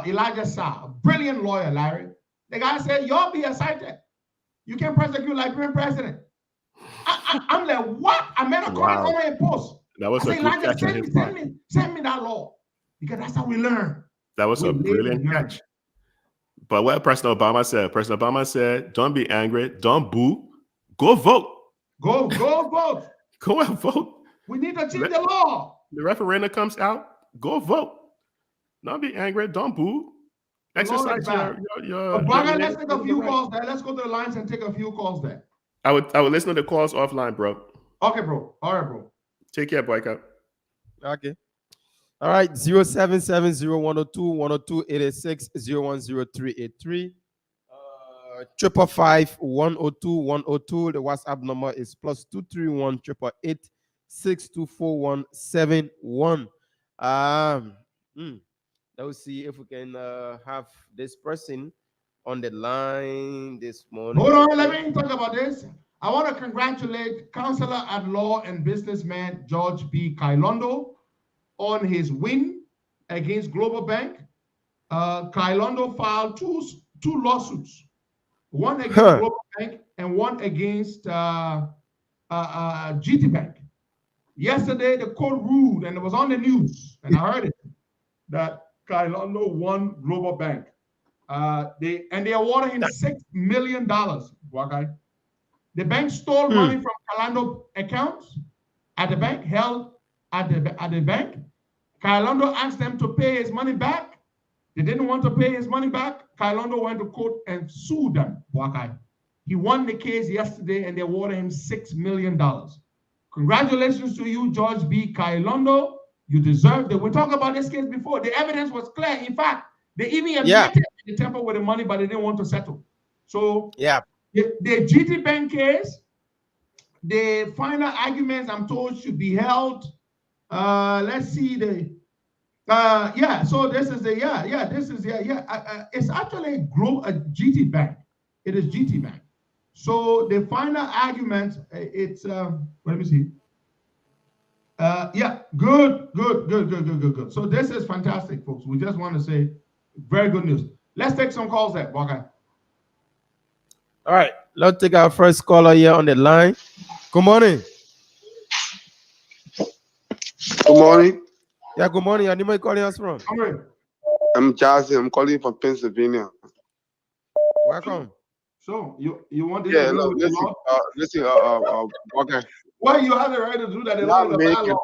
Elijah Sa, a brilliant lawyer, Larry. The guy said, y'all be excited. You can prosecute Liberian president. I'm like, what? I made a comment on a post. That was I said, Elijah, send me that law. Because that's how we learn. That was a brilliant catch. But what President Obama said, don't be angry, don't boo, go vote. Go vote. Go and vote. We need to change the law. The referendum comes out, go vote. Don't be angry, don't boo. Exercise your let's take a few calls there. Let's go to the lines and take a few calls there. I would listen to the calls offline, bro. Okay, bro. All right, bro. Take care, boycott. Okay. All right. 0770102 555 102 102. The WhatsApp number is +231 888 624171. Let's see if we can have this person on the line this morning. Hold on, let me talk about this. I want to congratulate Counselor at Law and businessman George B. Kailondo on his win against Global Bank. Kailondo filed two lawsuits, one against Global Bank and one against GT Bank. Yesterday, the court ruled, and it was on the news, and I heard it, that Kailondo won Global Bank. They awarded him $6 million. Okay? The bank stole money from Kailondo accounts at the bank, held at the bank. Kailondo asked them to pay his money back. They didn't want to pay his money back. Kailondo went to court and sued them. Okay? He won the case yesterday, and they awarded him $6 million. Congratulations to you, George B. Kailondo. You deserved it. We talked about this case before. The evidence was clear. In fact, they even admitted they tampered with the money, but they didn't want to settle. So the GT Bank case, the final arguments, I'm told, should be held. Let's see so this is it's actually a GT Bank. It is GT Bank. So the final argument, it's let me see. Good. So this is fantastic, folks. We just want to say very good news. Let's take some calls there, okay? All right, let's take our first caller here on the line. Good morning. Good morning. Yeah, good morning. And where are you calling us from? I'm Jazzy. I'm calling from Pennsylvania. Welcome. So you want to listen, okay. Why you have the right to do that? The law is a bad law.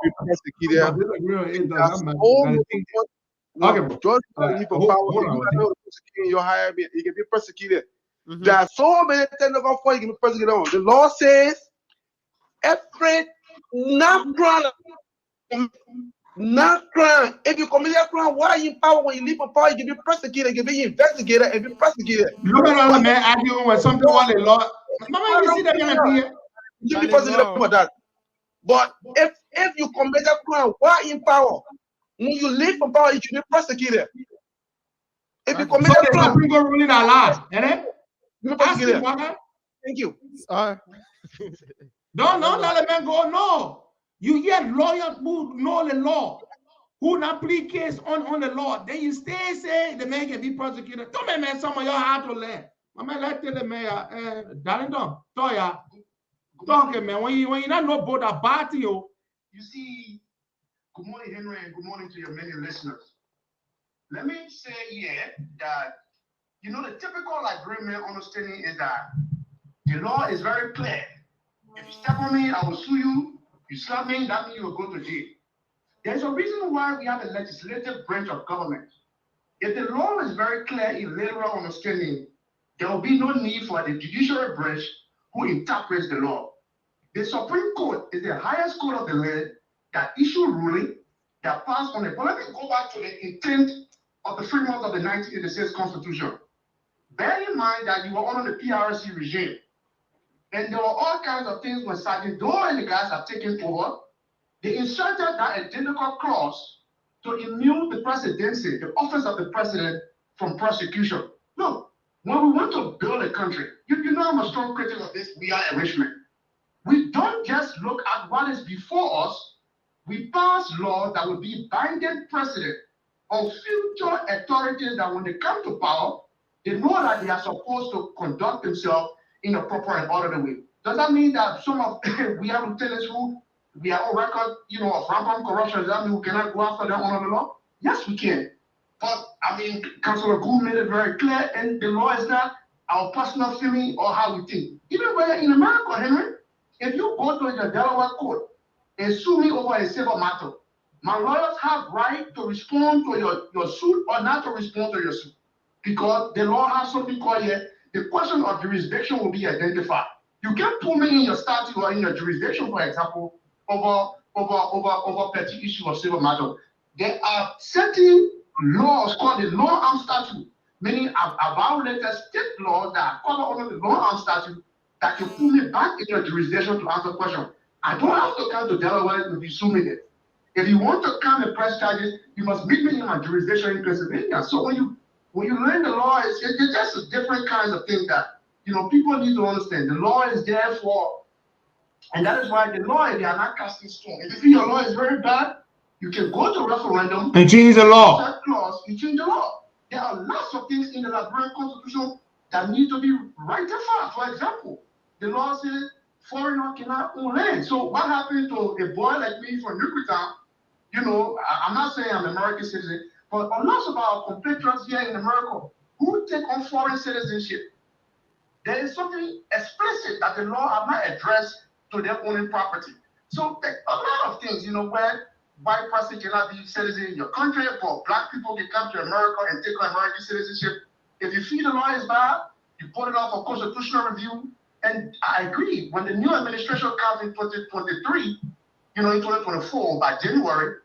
You hire me, you can be persecuted. There are so many things before you can be persecuted on. The law says every not crime. If you commit a crime, why are you in power? When you leave in power, you can be persecuted, you can be investigated, and be prosecuted. Look at all the men arguing with some people on the law. Mama, you see that kind of here? You be persecuted for that. But if you commit a crime, why are you in power? When you leave from power, you should be prosecuted. If you commit a crime, people ruling our lives, and you be prosecuted. Thank you. Don't let the man go. No. You get lawyers who know the law, who not plead case on the law. Then you stay say the man can be prosecuted. Don't make man some of y'all hard to learn. My man like tell the man, darling, don't talking man. When you not know about a party, you see, Good morning, Henry, and good morning to your many listeners. Let me say here that, the typical Liberian understanding is that the law is very clear. If you step on me, I will sue you. You slap me, that means you will go to jail. There's a reason why we have a legislative branch of government. If the law is very clear in literal understanding, there will be no need for the judiciary branch who interprets the law. The Supreme Court is the highest court of the land that issue ruling that passed on it. But let me go back to the intent of the framework of the 1986 Constitution. Bear in mind that you were under the PRC regime, and there were all kinds of things when Sergeant Doe and the guys have taken over. They inserted that identical clause to immune the presidency, the office of the president, from prosecution. Look, when we want to build a country, you know I'm a strong critic of this BI enrichment. We don't just look at what is before us. We pass laws that will be binding precedent on future authorities that when they come to power, they know that they are supposed to conduct themselves in a proper and orderly way. Does that mean that some of we have lieutenants who we are on record, of rampant corruption? Does that mean we cannot go after them under the law? Yes, we can. But Councilor Gould made it very clear, and the law is not our personal feeling or how we think. Even when in America, Henry, if you go to the Delaware court and sue me over a civil matter, my lawyers have right to respond to your suit or not to respond to your suit. Because the law has something called here, the question of jurisdiction will be identified. You can't put me in your statute or in your jurisdiction, for example, over petty issue of civil matter. There are certain laws called the law arm statute, meaning a violated state laws that are covered under the law arm statute that can put me back in your jurisdiction to answer questions. I don't have to come to Delaware to be suing it. If you want to come and press charges, you must meet me in my jurisdiction in Pennsylvania. So when you learn the law, it's just a different kinds of thing that people need to understand. The law is there for, and that is why the law, they are not casting stone. If you feel your law is very bad, you can go to referendum and change the law. That clause, you change the law. There are lots of things in the Liberian Constitution that need to be rectified. For example, the law says foreigner cannot own land. So what happened to a boy like me from Yucatan? I'm not saying I'm an American citizen, but a lot of our compatriots here in America who take on foreign citizenship, there is something explicit that the law have not addressed to their owning property. So a lot of things, where white person cannot be citizen in your country, but black people can come to America and take on American citizenship. If you feel the law is bad, you put it off for constitutional review. And I agree, when the new administration comes in 2023, in 2024, by January,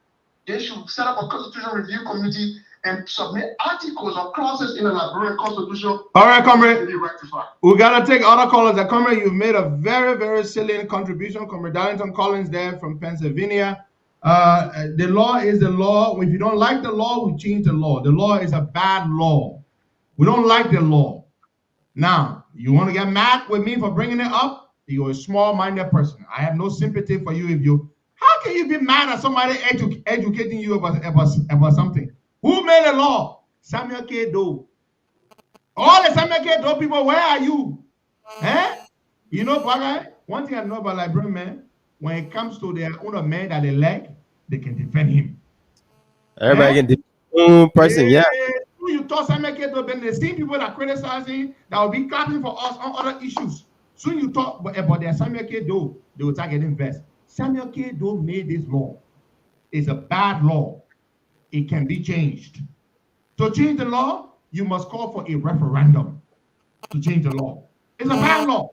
they should set up a constitutional review committee and submit articles or clauses in the Liberian Constitution. All right, comrade. To be rectified. We gotta take other callers. Comrade, you've made a very, very salient contribution. Comrade Darlington Collins there from Pennsylvania. The law is the law. If you don't like the law, we change the law. The law is a bad law. We don't like the law. Now, you want to get mad with me for bringing it up? You're a small-minded person. I have no sympathy for you. How can you be mad at somebody educating you about something? Who made the law? Samuel K. Doe. All the Samuel K. Doe people, where are you? Brother, one thing I know about Liberian men, when it comes to their own man that they like, they can defend him. Everybody can defend person, yeah. You talk Samuel K. Doe, then the same people that criticizing that will be clapping for us on other issues. Soon you talk about their Samuel K. Doe, they will start getting vexed. Samuel K. Doe made this law. It's a bad law. It can be changed. To change the law, you must call for a referendum to change the law. It's a bad law.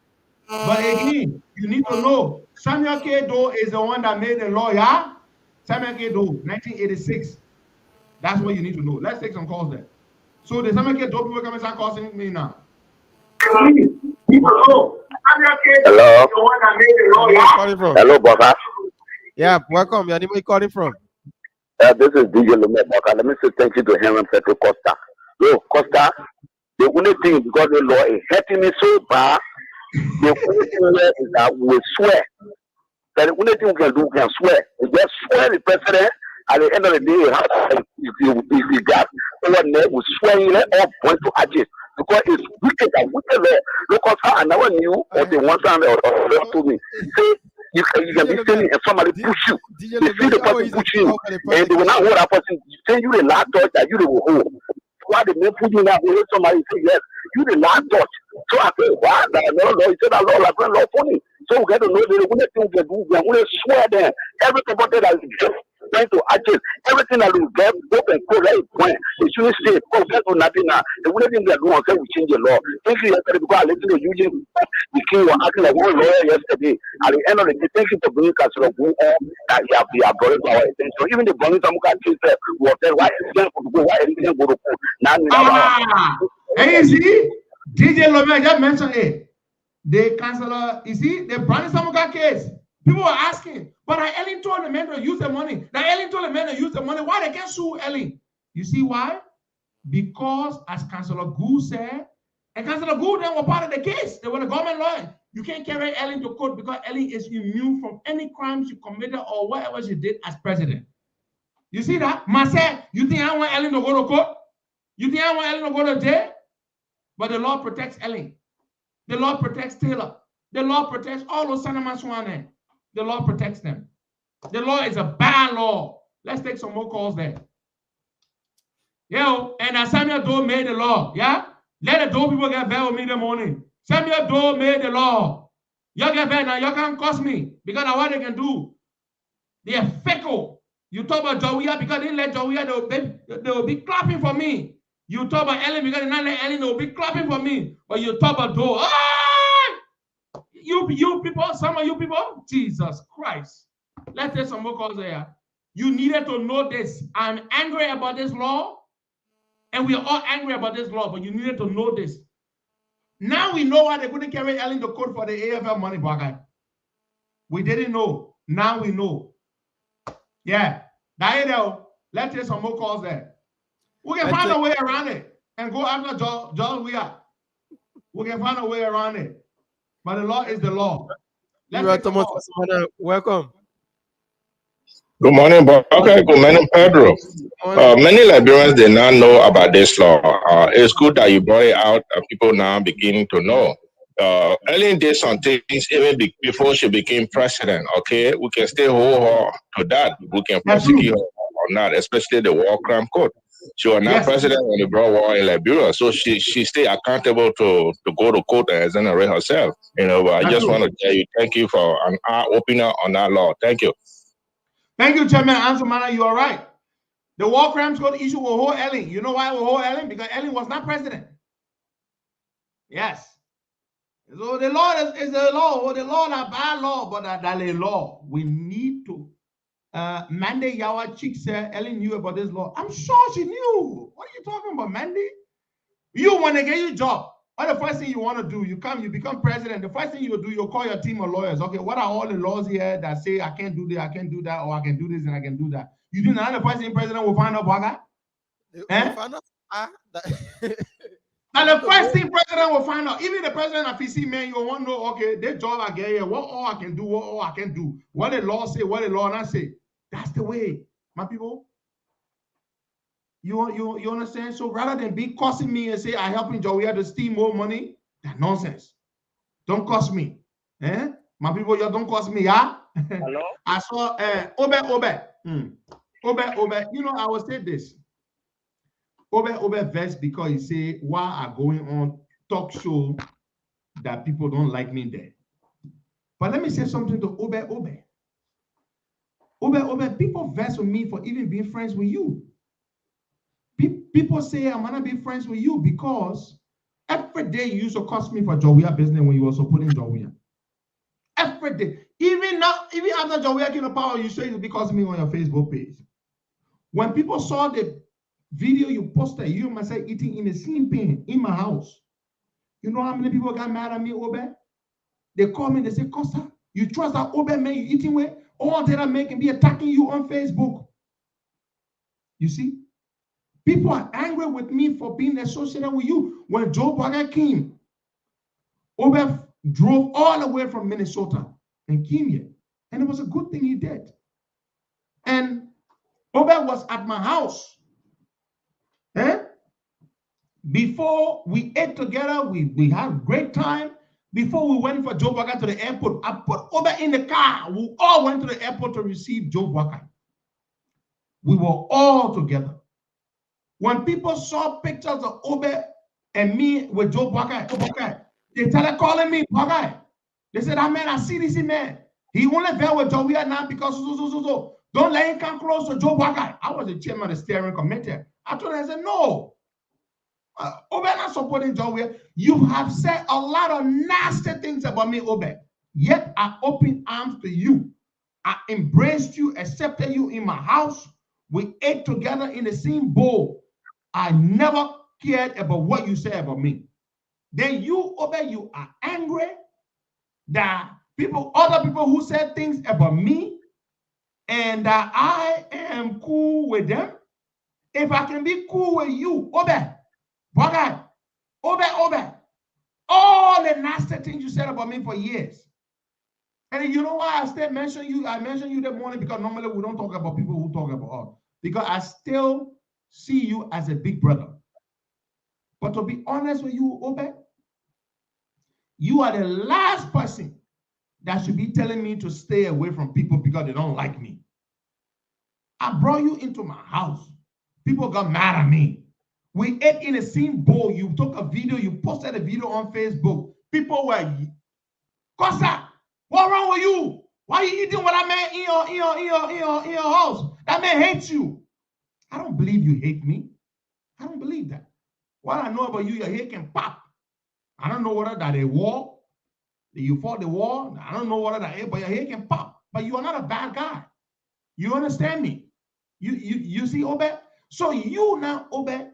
But again, you need to know Samuel K. Doe is the one that made the law, yeah? Samuel K. Doe, 1986. That's what you need to know. Let's take some calls there. So the Samuel K. Doe people come and start calling me now. Hello. Hello, Baba. Yeah, welcome. Where are you calling from? This is DJ Lumet Baka. Let me say thank you to Henry Petro Costa. Yo, Costa, the only thing because the law is hurting me so bad, the only thing is that we swear. That the only thing we can do, we can swear. We just swear the president. At the end of the day, if you got over there, we swear in all point to adjust. Because it's wicked and wicked law. Look how I never knew what they want to me. See, You can be sitting and somebody push you. DJ They see the person push you, and they will not hold that person. Send you the last touch that you will hold. Why the men put you in that way? Somebody say yes, you the last touch. So I said, why? No, he said that Lord, like Lord funny. So we get to know the only thing we can do. We are going to swear them everything about that is just trying to achieve everything that we get up and close like point. It shouldn't stay. Because that's nothing now. The only thing we are doing is we change the law. Thank you yesterday because I listened to Eugene. The king was acting like one lawyer yesterday. At the end of the day, thank you for bringing Costa Show on that you have brought it to our attention. Even the Bonnie Samuka case was said, why is it going to go? Why is it going to go to court? Now we have and you see, DJ Lomé just mentioned it. The councillor, you see, the Bonnie Samuka case. People were asking, but Ellen told the men to use the money. Now Ellen told the men to use the money. Why they can't sue Ellen? You see why? Because as Councillor Gu said, and Councillor Gu then were part of the case. They were the government lawyer. You can't carry Ellen to court because Ellen is immune from any crime she committed or whatever she did as president. You see that? Marcel, you think I want Ellen to go to court? You think I want Ellen to go to jail? But the law protects Ellen. The law protects Taylor. The law protects all those Sanama Swane. The law protects them. The law is a bad law. Let's take some more calls there. Yo, and Samuel Doe made the law. Yeah? Let the Doe people get back with me in the morning. Samuel Doe made the law. Y'all get back now. Y'all can't cost me because of what they can do. They are fickle. You talk about Jawia because they didn't let Jawia, they will be clapping for me. You talk about Ellen because they didn't let Ellen, they will be clapping for me. But you talk about Doe. You people, some of you people, Jesus Christ. Let's take some more calls there. You needed to know this. I'm angry about this law, and we are all angry about this law, but you needed to know this. Now we know why they couldn't carry Ellen to court for the AFL money, Bagai. We didn't know. Now we know. Yeah. Let's take some more calls there. We can find a way around it and go after John Weir. We can find a way around it. But the law is the law. Welcome. Good morning, Bob. Okay, good morning, Pedro. Many Liberians did not know about this law. It's good that you brought it out and people now beginning to know. Ellen did some things even before she became president, okay? We can stay hold to that. We can prosecute her on that, especially the war crime court. She was not president when they brought war in Liberia, so she stay accountable to go to court and exonerate herself. You know, but I just want to tell you, thank you for an opening on that law. Thank you. Thank you, Chairman Ansumana. You are right. The war crimes court issue will hold Ellen. You know why it will hold Ellen? Because Ellen was not president. Yes. So the law is the law. The law is a bad law, but that's a law. We need to. Mandy Yawa Chick said Ellen knew about this law. I'm sure she knew. What are you talking about, Mandy? You want to get your job. What the first thing you want to do? You become president. The first thing you do, you call your team of lawyers. Okay, what are all the laws here that say I can't do this, I can't do that, or I can do this and I can do that? You think another first thing president will find out, Baga? Now the first thing president will find out, even the president of PC, man, you want to know, okay, this job I get here, what all I can do, what all I can do, what the law say, what the law not say. That's the way, my people. You understand? So rather than be costing me and say I helping Jawia to steal more money, that's nonsense. Don't cost me. My people, you don't cost me, yeah? Hello? I saw Obe. Obe, you know, I will say this. Obe vexed because he say, why are going on talk show that people don't like me there? But let me say something to Obe. Obe, people vex with me for even being friends with you. People say I'm gonna be friends with you because every day you used to cost me for Jawia business when you were supporting Jawia. Every day. Even now, even after Jawia came to power, you say you'll be costing me on your Facebook page. When people saw the video you posted, you and myself eating in a sleeping in my house. You know how many people got mad at me, Obe? They call me, they say, Costa, you trust that Obe man you eating with? All that man can be attacking you on Facebook. You see? People are angry with me for being associated with you. When Joe Biden came, Obe drove all the way from Minnesota and came here. And it was a good thing he did. And Obe was at my house. Before we ate together, we had a great time. Before we went for Joe Walker to the airport, I put Obe in the car. We all went to the airport to receive Joe Walker. We were all together. When people saw pictures of Obe and me with Joe Walker, they started calling me Walker. They said, that man, I see this man. He only there with Joe now because so. Don't let him come close to Joe Walker. I was the chairman of the steering committee. I told him, I said, no. Obe not supporting Joe. You have said a lot of nasty things about me, Obe. Yet I opened arms to you. I embraced you, accepted you in my house. We ate together in the same bowl. I never cared about what you said about me. Then you, Obe, you are angry that other people who said things about me, and that I am cool with them. If I can be cool with you, Obe, Obe, all the nasty things you said about me for years. And you know why I still mention you? I mentioned you that morning because normally we don't talk about people who talk about us. Because I still see you as a big brother. But to be honest with you, Obe, you are the last person that should be telling me to stay away from people because they don't like me. I brought you into my house. People got mad at me. We ate in the same bowl. You took a video, you posted a video on Facebook. People were, Costa, what's wrong with you? Why are you eating with that man in your house? That man hates you. I don't believe you hate me. I don't believe that. What I know about you, your hair can pop. I don't know whether that a war, that you fought the war. I don't know whether that, but your hair can pop. But you are not a bad guy. You understand me? You see, Obe? So you now, Obe,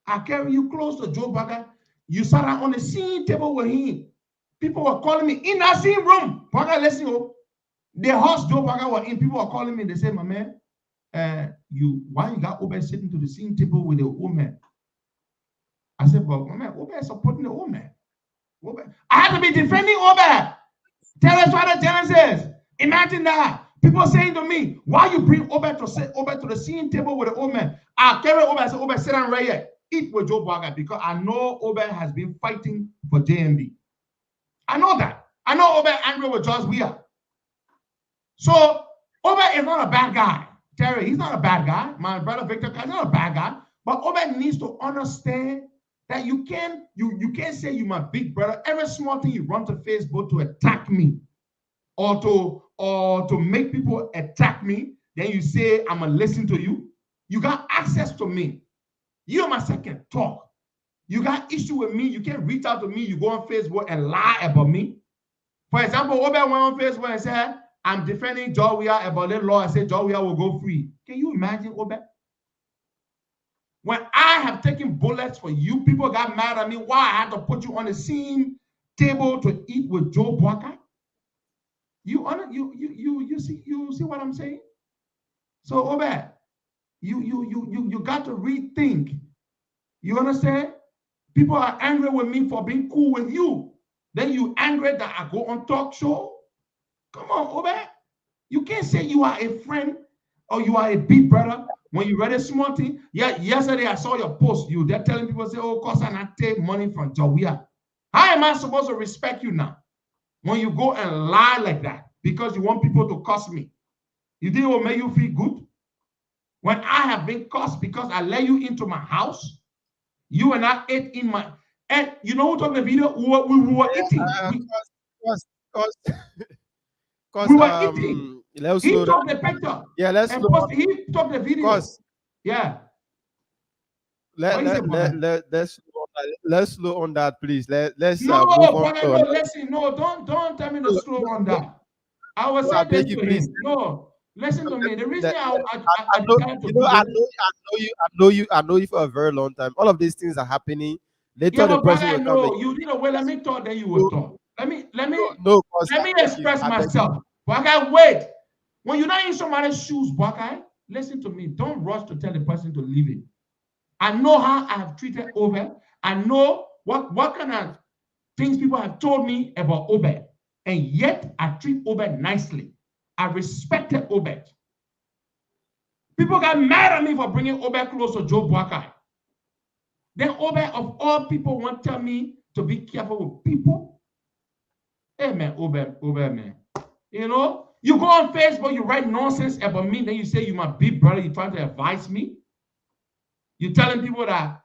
I carry you close to Joe Bagger. You sat on the same table with him. People were calling me in that same room. Bagger, listen, the house Joe Bagger were in, people were calling me. They said, my man, why you got Obe sitting to the same table with the old man? I said, but my man, Obe is supporting the old man. I had to be defending Obe. Tell us what the Genesis. Imagine that. People saying to me, why you bring Obe to the same table with the old man? I carry Obe and say, Obe, sit down right here. Eat with Joe Bagger because I know Obe has been fighting for JMB. I know that. I know Obe angry with George Weah. So Obe is not a bad guy. Terry, he's not a bad guy. My brother Victor, he's not a bad guy. But Obe needs to understand that you can't say you're my big brother. Every small thing you run to Facebook to attack me or to make people attack me, then you say, I'm going to listen to you. You got access to me. You and my second talk. You got issue with me. You can't reach out to me. You go on Facebook and lie about me. For example, Obe went on Facebook and said, I'm defending Jawia about the law. I said Jawia will go free. Can you imagine, Obe? When I have taken bullets for you, people got mad at me. Why I had to put you on the same table to eat with Joe Walker? You see what I'm saying? So Obe, you got to rethink. You understand? People are angry with me for being cool with you. Then you angry that I go on talk show? Come on, Obe. You can't say you are a friend or you are a big brother when you read a small thing. Yeah, yesterday I saw your post. You they're telling people, say, oh, Costa and I take money from Jawia. How am I supposed to respect you now when you go and lie like that because you want people to curse me? You think it will make you feel good? When I have been cursed because I let you into my house, you and I ate in my, and you know who took the video? We were eating. We were eating. He took the picture. Yeah, let's and post, he took the video. Yeah. Let's slow on that, please. Let's no, move on. No, listen, no, don't tell me to slow on that. I was saying this to him. No, listen to me. The reason I know you for a very long time. All of these things are happening. Later, the person will come. You didn't wait. Let me talk. Then you will talk. Let me express myself. Buckeye, wait. When you're not in somebody's shoes, Buckeye, listen to me. Don't rush to tell the person to leave it. I know how I have treated Obe. I know what kind of things people have told me about Obe. And yet I treat Obe nicely. I respected Obe. People got mad at me for bringing Obe close to Joe Buckeye. Then Obe, of all people, won't tell me to be careful with people. Hey man, Obed, man. You know, you go on Facebook, you write nonsense about me, then you say you're my big brother, you trying to advise me. You're telling people that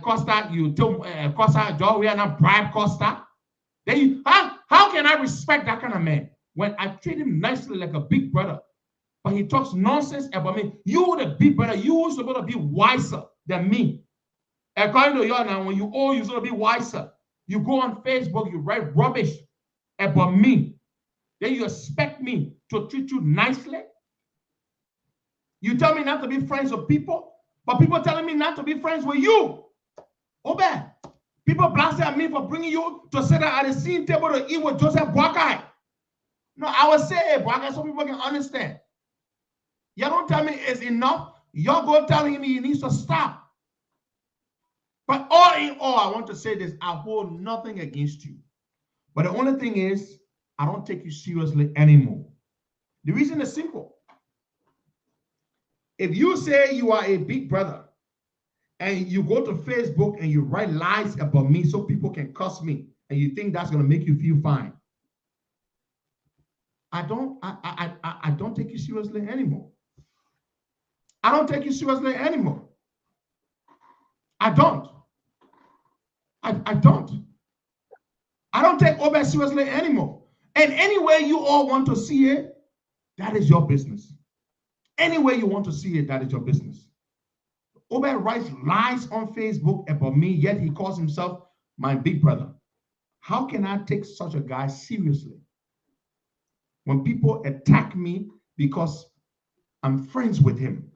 Costa, you told Costa, Joe, we are not bribe Costa. Then you, how can I respect that kind of man when I treat him nicely like a big brother, but he talks nonsense about me? You, the big brother, you supposed to be wiser than me. According to y'all now, when you you're supposed to be wiser. You go on Facebook, you write rubbish about me. Then you expect me to treat you nicely? You tell me not to be friends with people, but people telling me not to be friends with you. Obed, people blasting at me for bringing you to sit at the same table to eat with Joseph Boakai. No, I will say, hey, Boakai, so people can understand. Y'all don't tell me it's enough. Y'all go telling him he needs to stop. But all in all, I want to say this, I hold nothing against you. But the only thing is, I don't take you seriously anymore. The reason is simple. If you say you are a big brother and you go to Facebook and you write lies about me so people can cuss me and you think that's going to make you feel fine, I don't take you seriously anymore. I don't take you seriously anymore. I don't. I don't. I don't take Obed seriously anymore. And any way you all want to see it, that is your business. Any way you want to see it, that is your business. Obed writes lies on Facebook about me, yet he calls himself my big brother. How can I take such a guy seriously? When people attack me because I'm friends with him.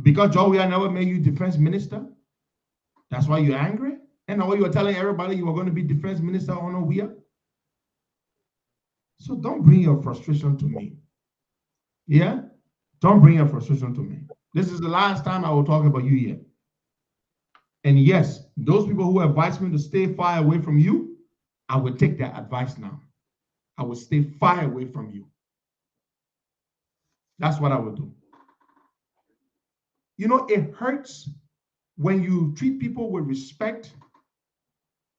Because Joe, we never made you defense minister. That's why you're angry? And now you were telling everybody you were going to be defense minister on a wheel. So don't bring your frustration to me. Yeah? Don't bring your frustration to me. This is the last time I will talk about you here. And yes, those people who advise me to stay far away from you, I will take that advice now. I will stay far away from you. That's what I will do. You know, it hurts when you treat people with respect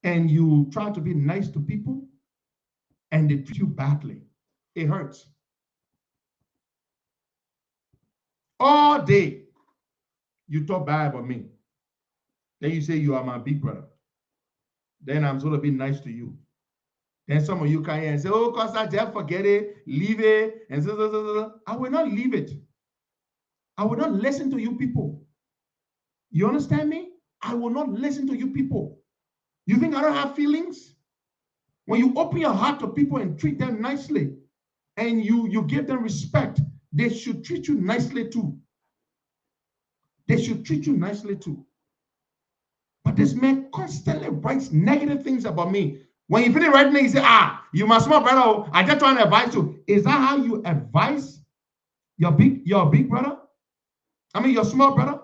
and you try to be nice to people and they treat you badly. It hurts. All day, you talk bad about me. Then you say you are my big brother. Then I'm supposed to be nice to you. Then some of you come here and say, oh, Costa, just forget it, leave it, and so. I will not leave it. I will not listen to you people. You understand me? I will not listen to you people. You think I don't have feelings? When you open your heart to people and treat them nicely, and you give them respect, they should treat you nicely too. They should treat you nicely too. But this man constantly writes negative things about me. When you finish writing, he say, you my small brother, I just trying to advise you. Is that how you advise your big brother? I mean, your small brother?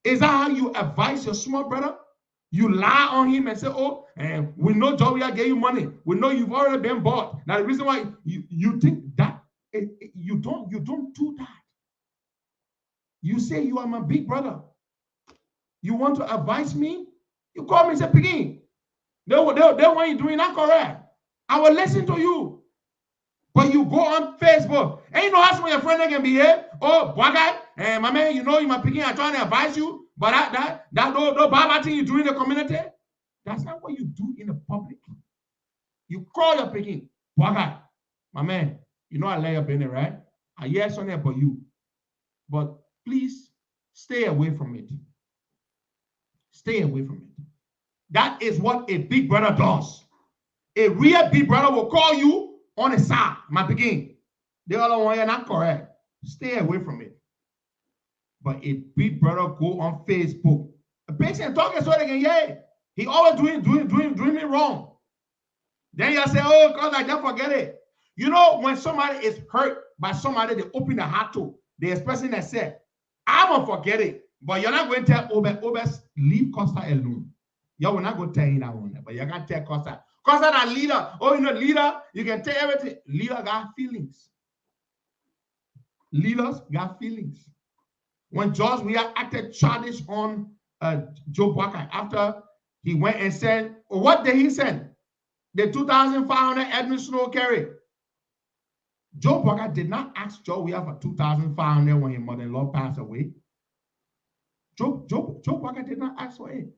Is that how you advise your small brother? You lie on him and say, oh, and we know Joey gave you money. We know you've already been bought. Now, the reason why you think that, you don't do that. You say you are my big brother. You want to advise me? You call me and say, Piggy, they want you doing that correct. I will listen to you. But you go on Facebook, and you know how some of your friends can behave. Oh, boy guy, my man, you know you my Piggy, I'm trying to advise you, but that no bad thing you do in the community. That's not what you do in the public. You call your Piggy, boy guy, my man, you know I lay up in it, right? I hear something about you. But please stay away from it. Stay away from it. That is what a big brother does. A real big brother will call you on the side, my begin. They all want you not correct. Stay away from it. But a big brother go on Facebook. A person talking so again, yeah. He always doing me wrong. Then you say, oh, God, I just forget it. You know, when somebody is hurt by somebody, they open the heart to. The expression that said, I'm gonna forget it. But you're not going to tell Obed, leave Costa alone. You will not go tell him that one, but you can't tell Costa. Costa that leader. Oh, you know, leader, you can tell everything. Leader got feelings. Leaders got feelings. When George Weah acted childish on Joe Parker after he went and said, what did he say? The 2,500 Edmund Snow carry. Joe Parker did not ask Joe Weah for 2,500 when his mother-in-law passed away. Joe Parker did not ask for it.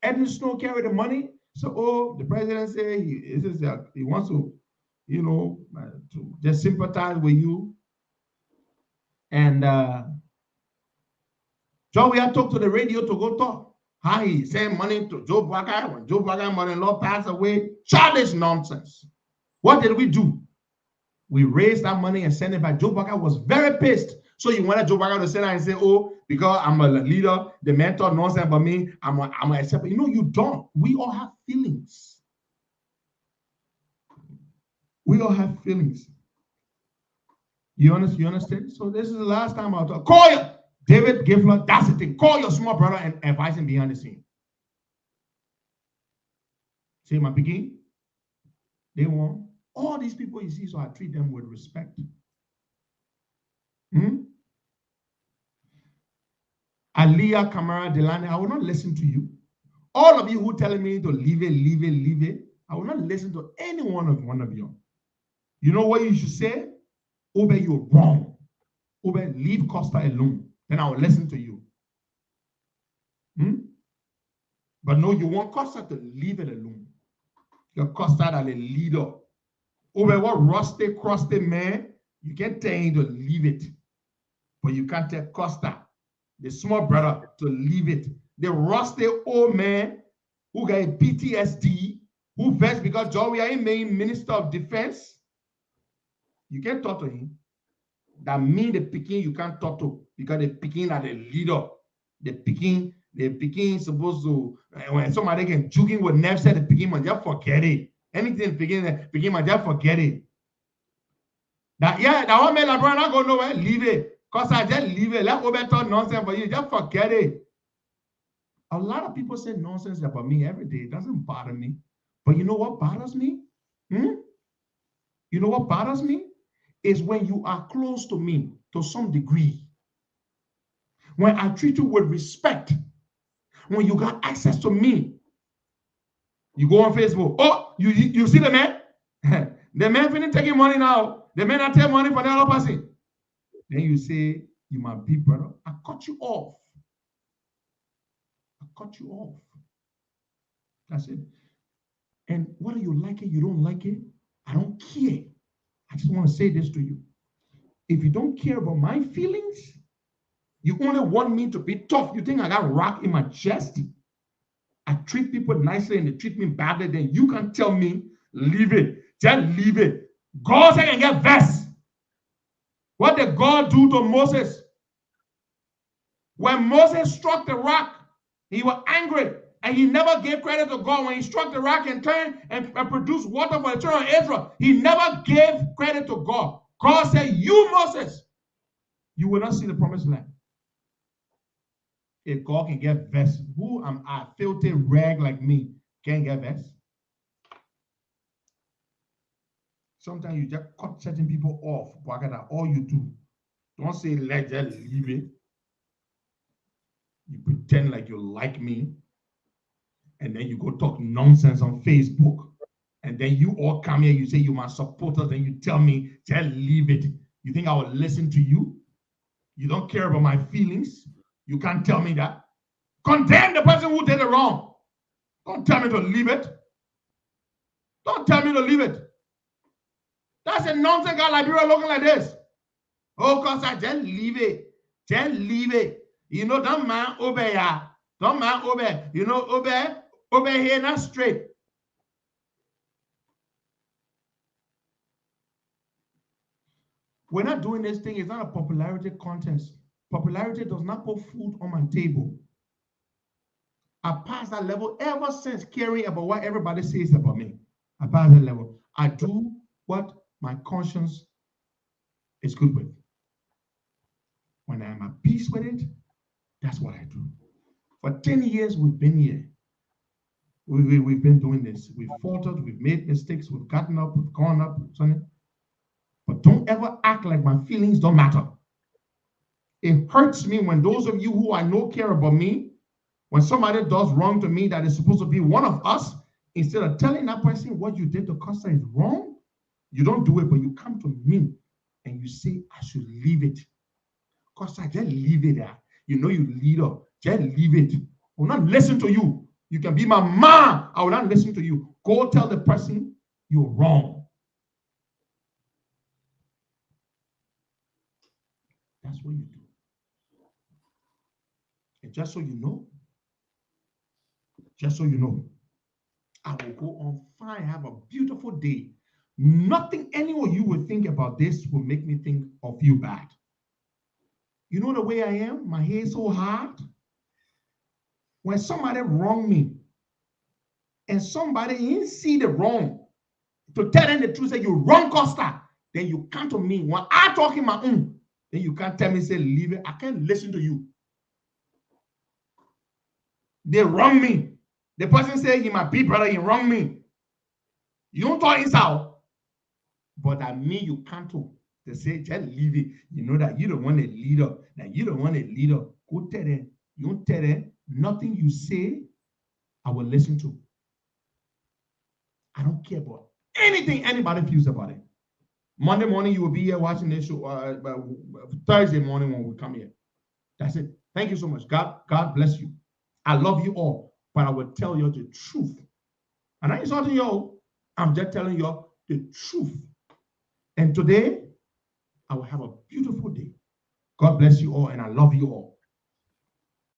Edmund Snow carried the money. So, the president said he wants to, to just sympathize with you. And Joe Weah talked to the radio to go talk. How he sent money to Joe Parker when Joe Parker's mother-in-law passed away. Childish nonsense. What did we do? We raised that money and sent it back. Joe Parker was very pissed. So you wanted Joe Parker to sit down and say, because I'm a leader, the mentor nonsense for me, I'm a accept. You don't. We all have feelings. We all have feelings. You understand? So this is the last time I'll talk. Call you. David Gifler, that's the thing. Call your small brother and advise him behind the scene. See my begin? They want all these people you see, so I treat them with respect. Aliyah, Kamara, Delani, I will not listen to you. All of you who telling me to leave it, I will not listen to any one of you. You know what you should say? Obe, you're wrong. Obe, leave Costa alone. Then I will listen to you. But no, you want Costa to leave it alone. You're Costa as a leader. Obe, what rusty, crusty man, you can tell him to leave it. But you can't tell Costa, the small brother, to leave it. The rusty old man who got a PTSD, who vexed because John Weah made Minister of Defense, you can't talk to him. That means the Peking you can't talk to because the Peking are the leader. The Peking supposed to, when somebody can joking with nerve said the Peking man, just forget it. Anything Peking man, just forget it. That one man like not go nowhere, leave it. Cause I just leave it. Let over talk nonsense for you. Just forget it. A lot of people say nonsense about me every day. It doesn't bother me. But you know what bothers me? You know what bothers me? Is when you are close to me to some degree. When I treat you with respect. When you got access to me. You go on Facebook. Oh, you see the man? The man finna taking money now. The man not take money for the other person. Then you say, you my big brother. I cut you off. I cut you off. That's it. And whether you like it, you don't like it, I don't care. I just want to say this to you. If you don't care about my feelings, you only want me to be tough. You think I got rock in my chest? I treat people nicely and they treat me badly, then you can tell me, leave it. Just leave it. God said I can get vexed. What did God do to Moses? When Moses struck the rock, he was angry. And he never gave credit to God when he struck the rock and turned and produced water for the children of Israel. He never gave credit to God. God said, you, Moses, you will not see the promised land. If God can get vexed, who am I, filthy rag like me, can't get vexed? Sometimes you just cut certain people off. That's all you do. Don't say, let's just leave it. You pretend like you like me. And then you go talk nonsense on Facebook. And then you all come here, you say you my supporters, and you tell me, just leave it. You think I will listen to you? You don't care about my feelings? You can't tell me that. Condemn the person who did it wrong. Don't tell me to leave it. Don't tell me to leave it. That's a nonsense guy Liberia looking like this. Oh, because I just leave it. Just leave it. You know, don't man obey ya. Don't man obey. You know, obey here, not straight. We're not doing this thing. It's not a popularity contest. Popularity does not put food on my table. I passed that level ever since caring about what everybody says about me. I passed that level. I do what my conscience is good with. When I'm at peace with it, that's what I do. For 10 years, we've been here. We've been doing this. We've faltered, we've made mistakes, we've gotten up, we've gone up, something. But don't ever act like my feelings don't matter. It hurts me when those of you who I know care about me, when somebody does wrong to me that is supposed to be one of us, instead of telling that person what you did to Costa is wrong, you don't do it, but you come to me and you say, I should leave it. Costa, just leave it there. You know you leader. Just leave it. I will not listen to you. You can be my mom. I will not listen to you. Go tell the person you're wrong. That's what you do. And just so you know, I will go on fine, have a beautiful day. Nothing any of you will think about this will make me think of you bad. You know the way I am? My hair is so hard. When somebody wrong me, and somebody didn't see the wrong, to tell them the truth, say you wrong Costa, then you come to me. When I talk in my own, then you can't tell me, say, leave it. I can't listen to you. They wrong me. The person say he my big brother, he wrong me. You don't talk inside. But that mean you can't talk. They say, just leave it. You know that you don't want a leader. That you don't want a leader. Go tell them. You don't tell them. Nothing you say, I will listen to. I don't care about anything anybody feels about it. Monday morning, you will be here watching this show. Thursday morning when we come here. That's it. Thank you so much. God bless you. I love you all, but I will tell you the truth. And I ain't insulting you. I'm just telling you the truth. And today, I will have a beautiful day. God bless you all, and I love you all.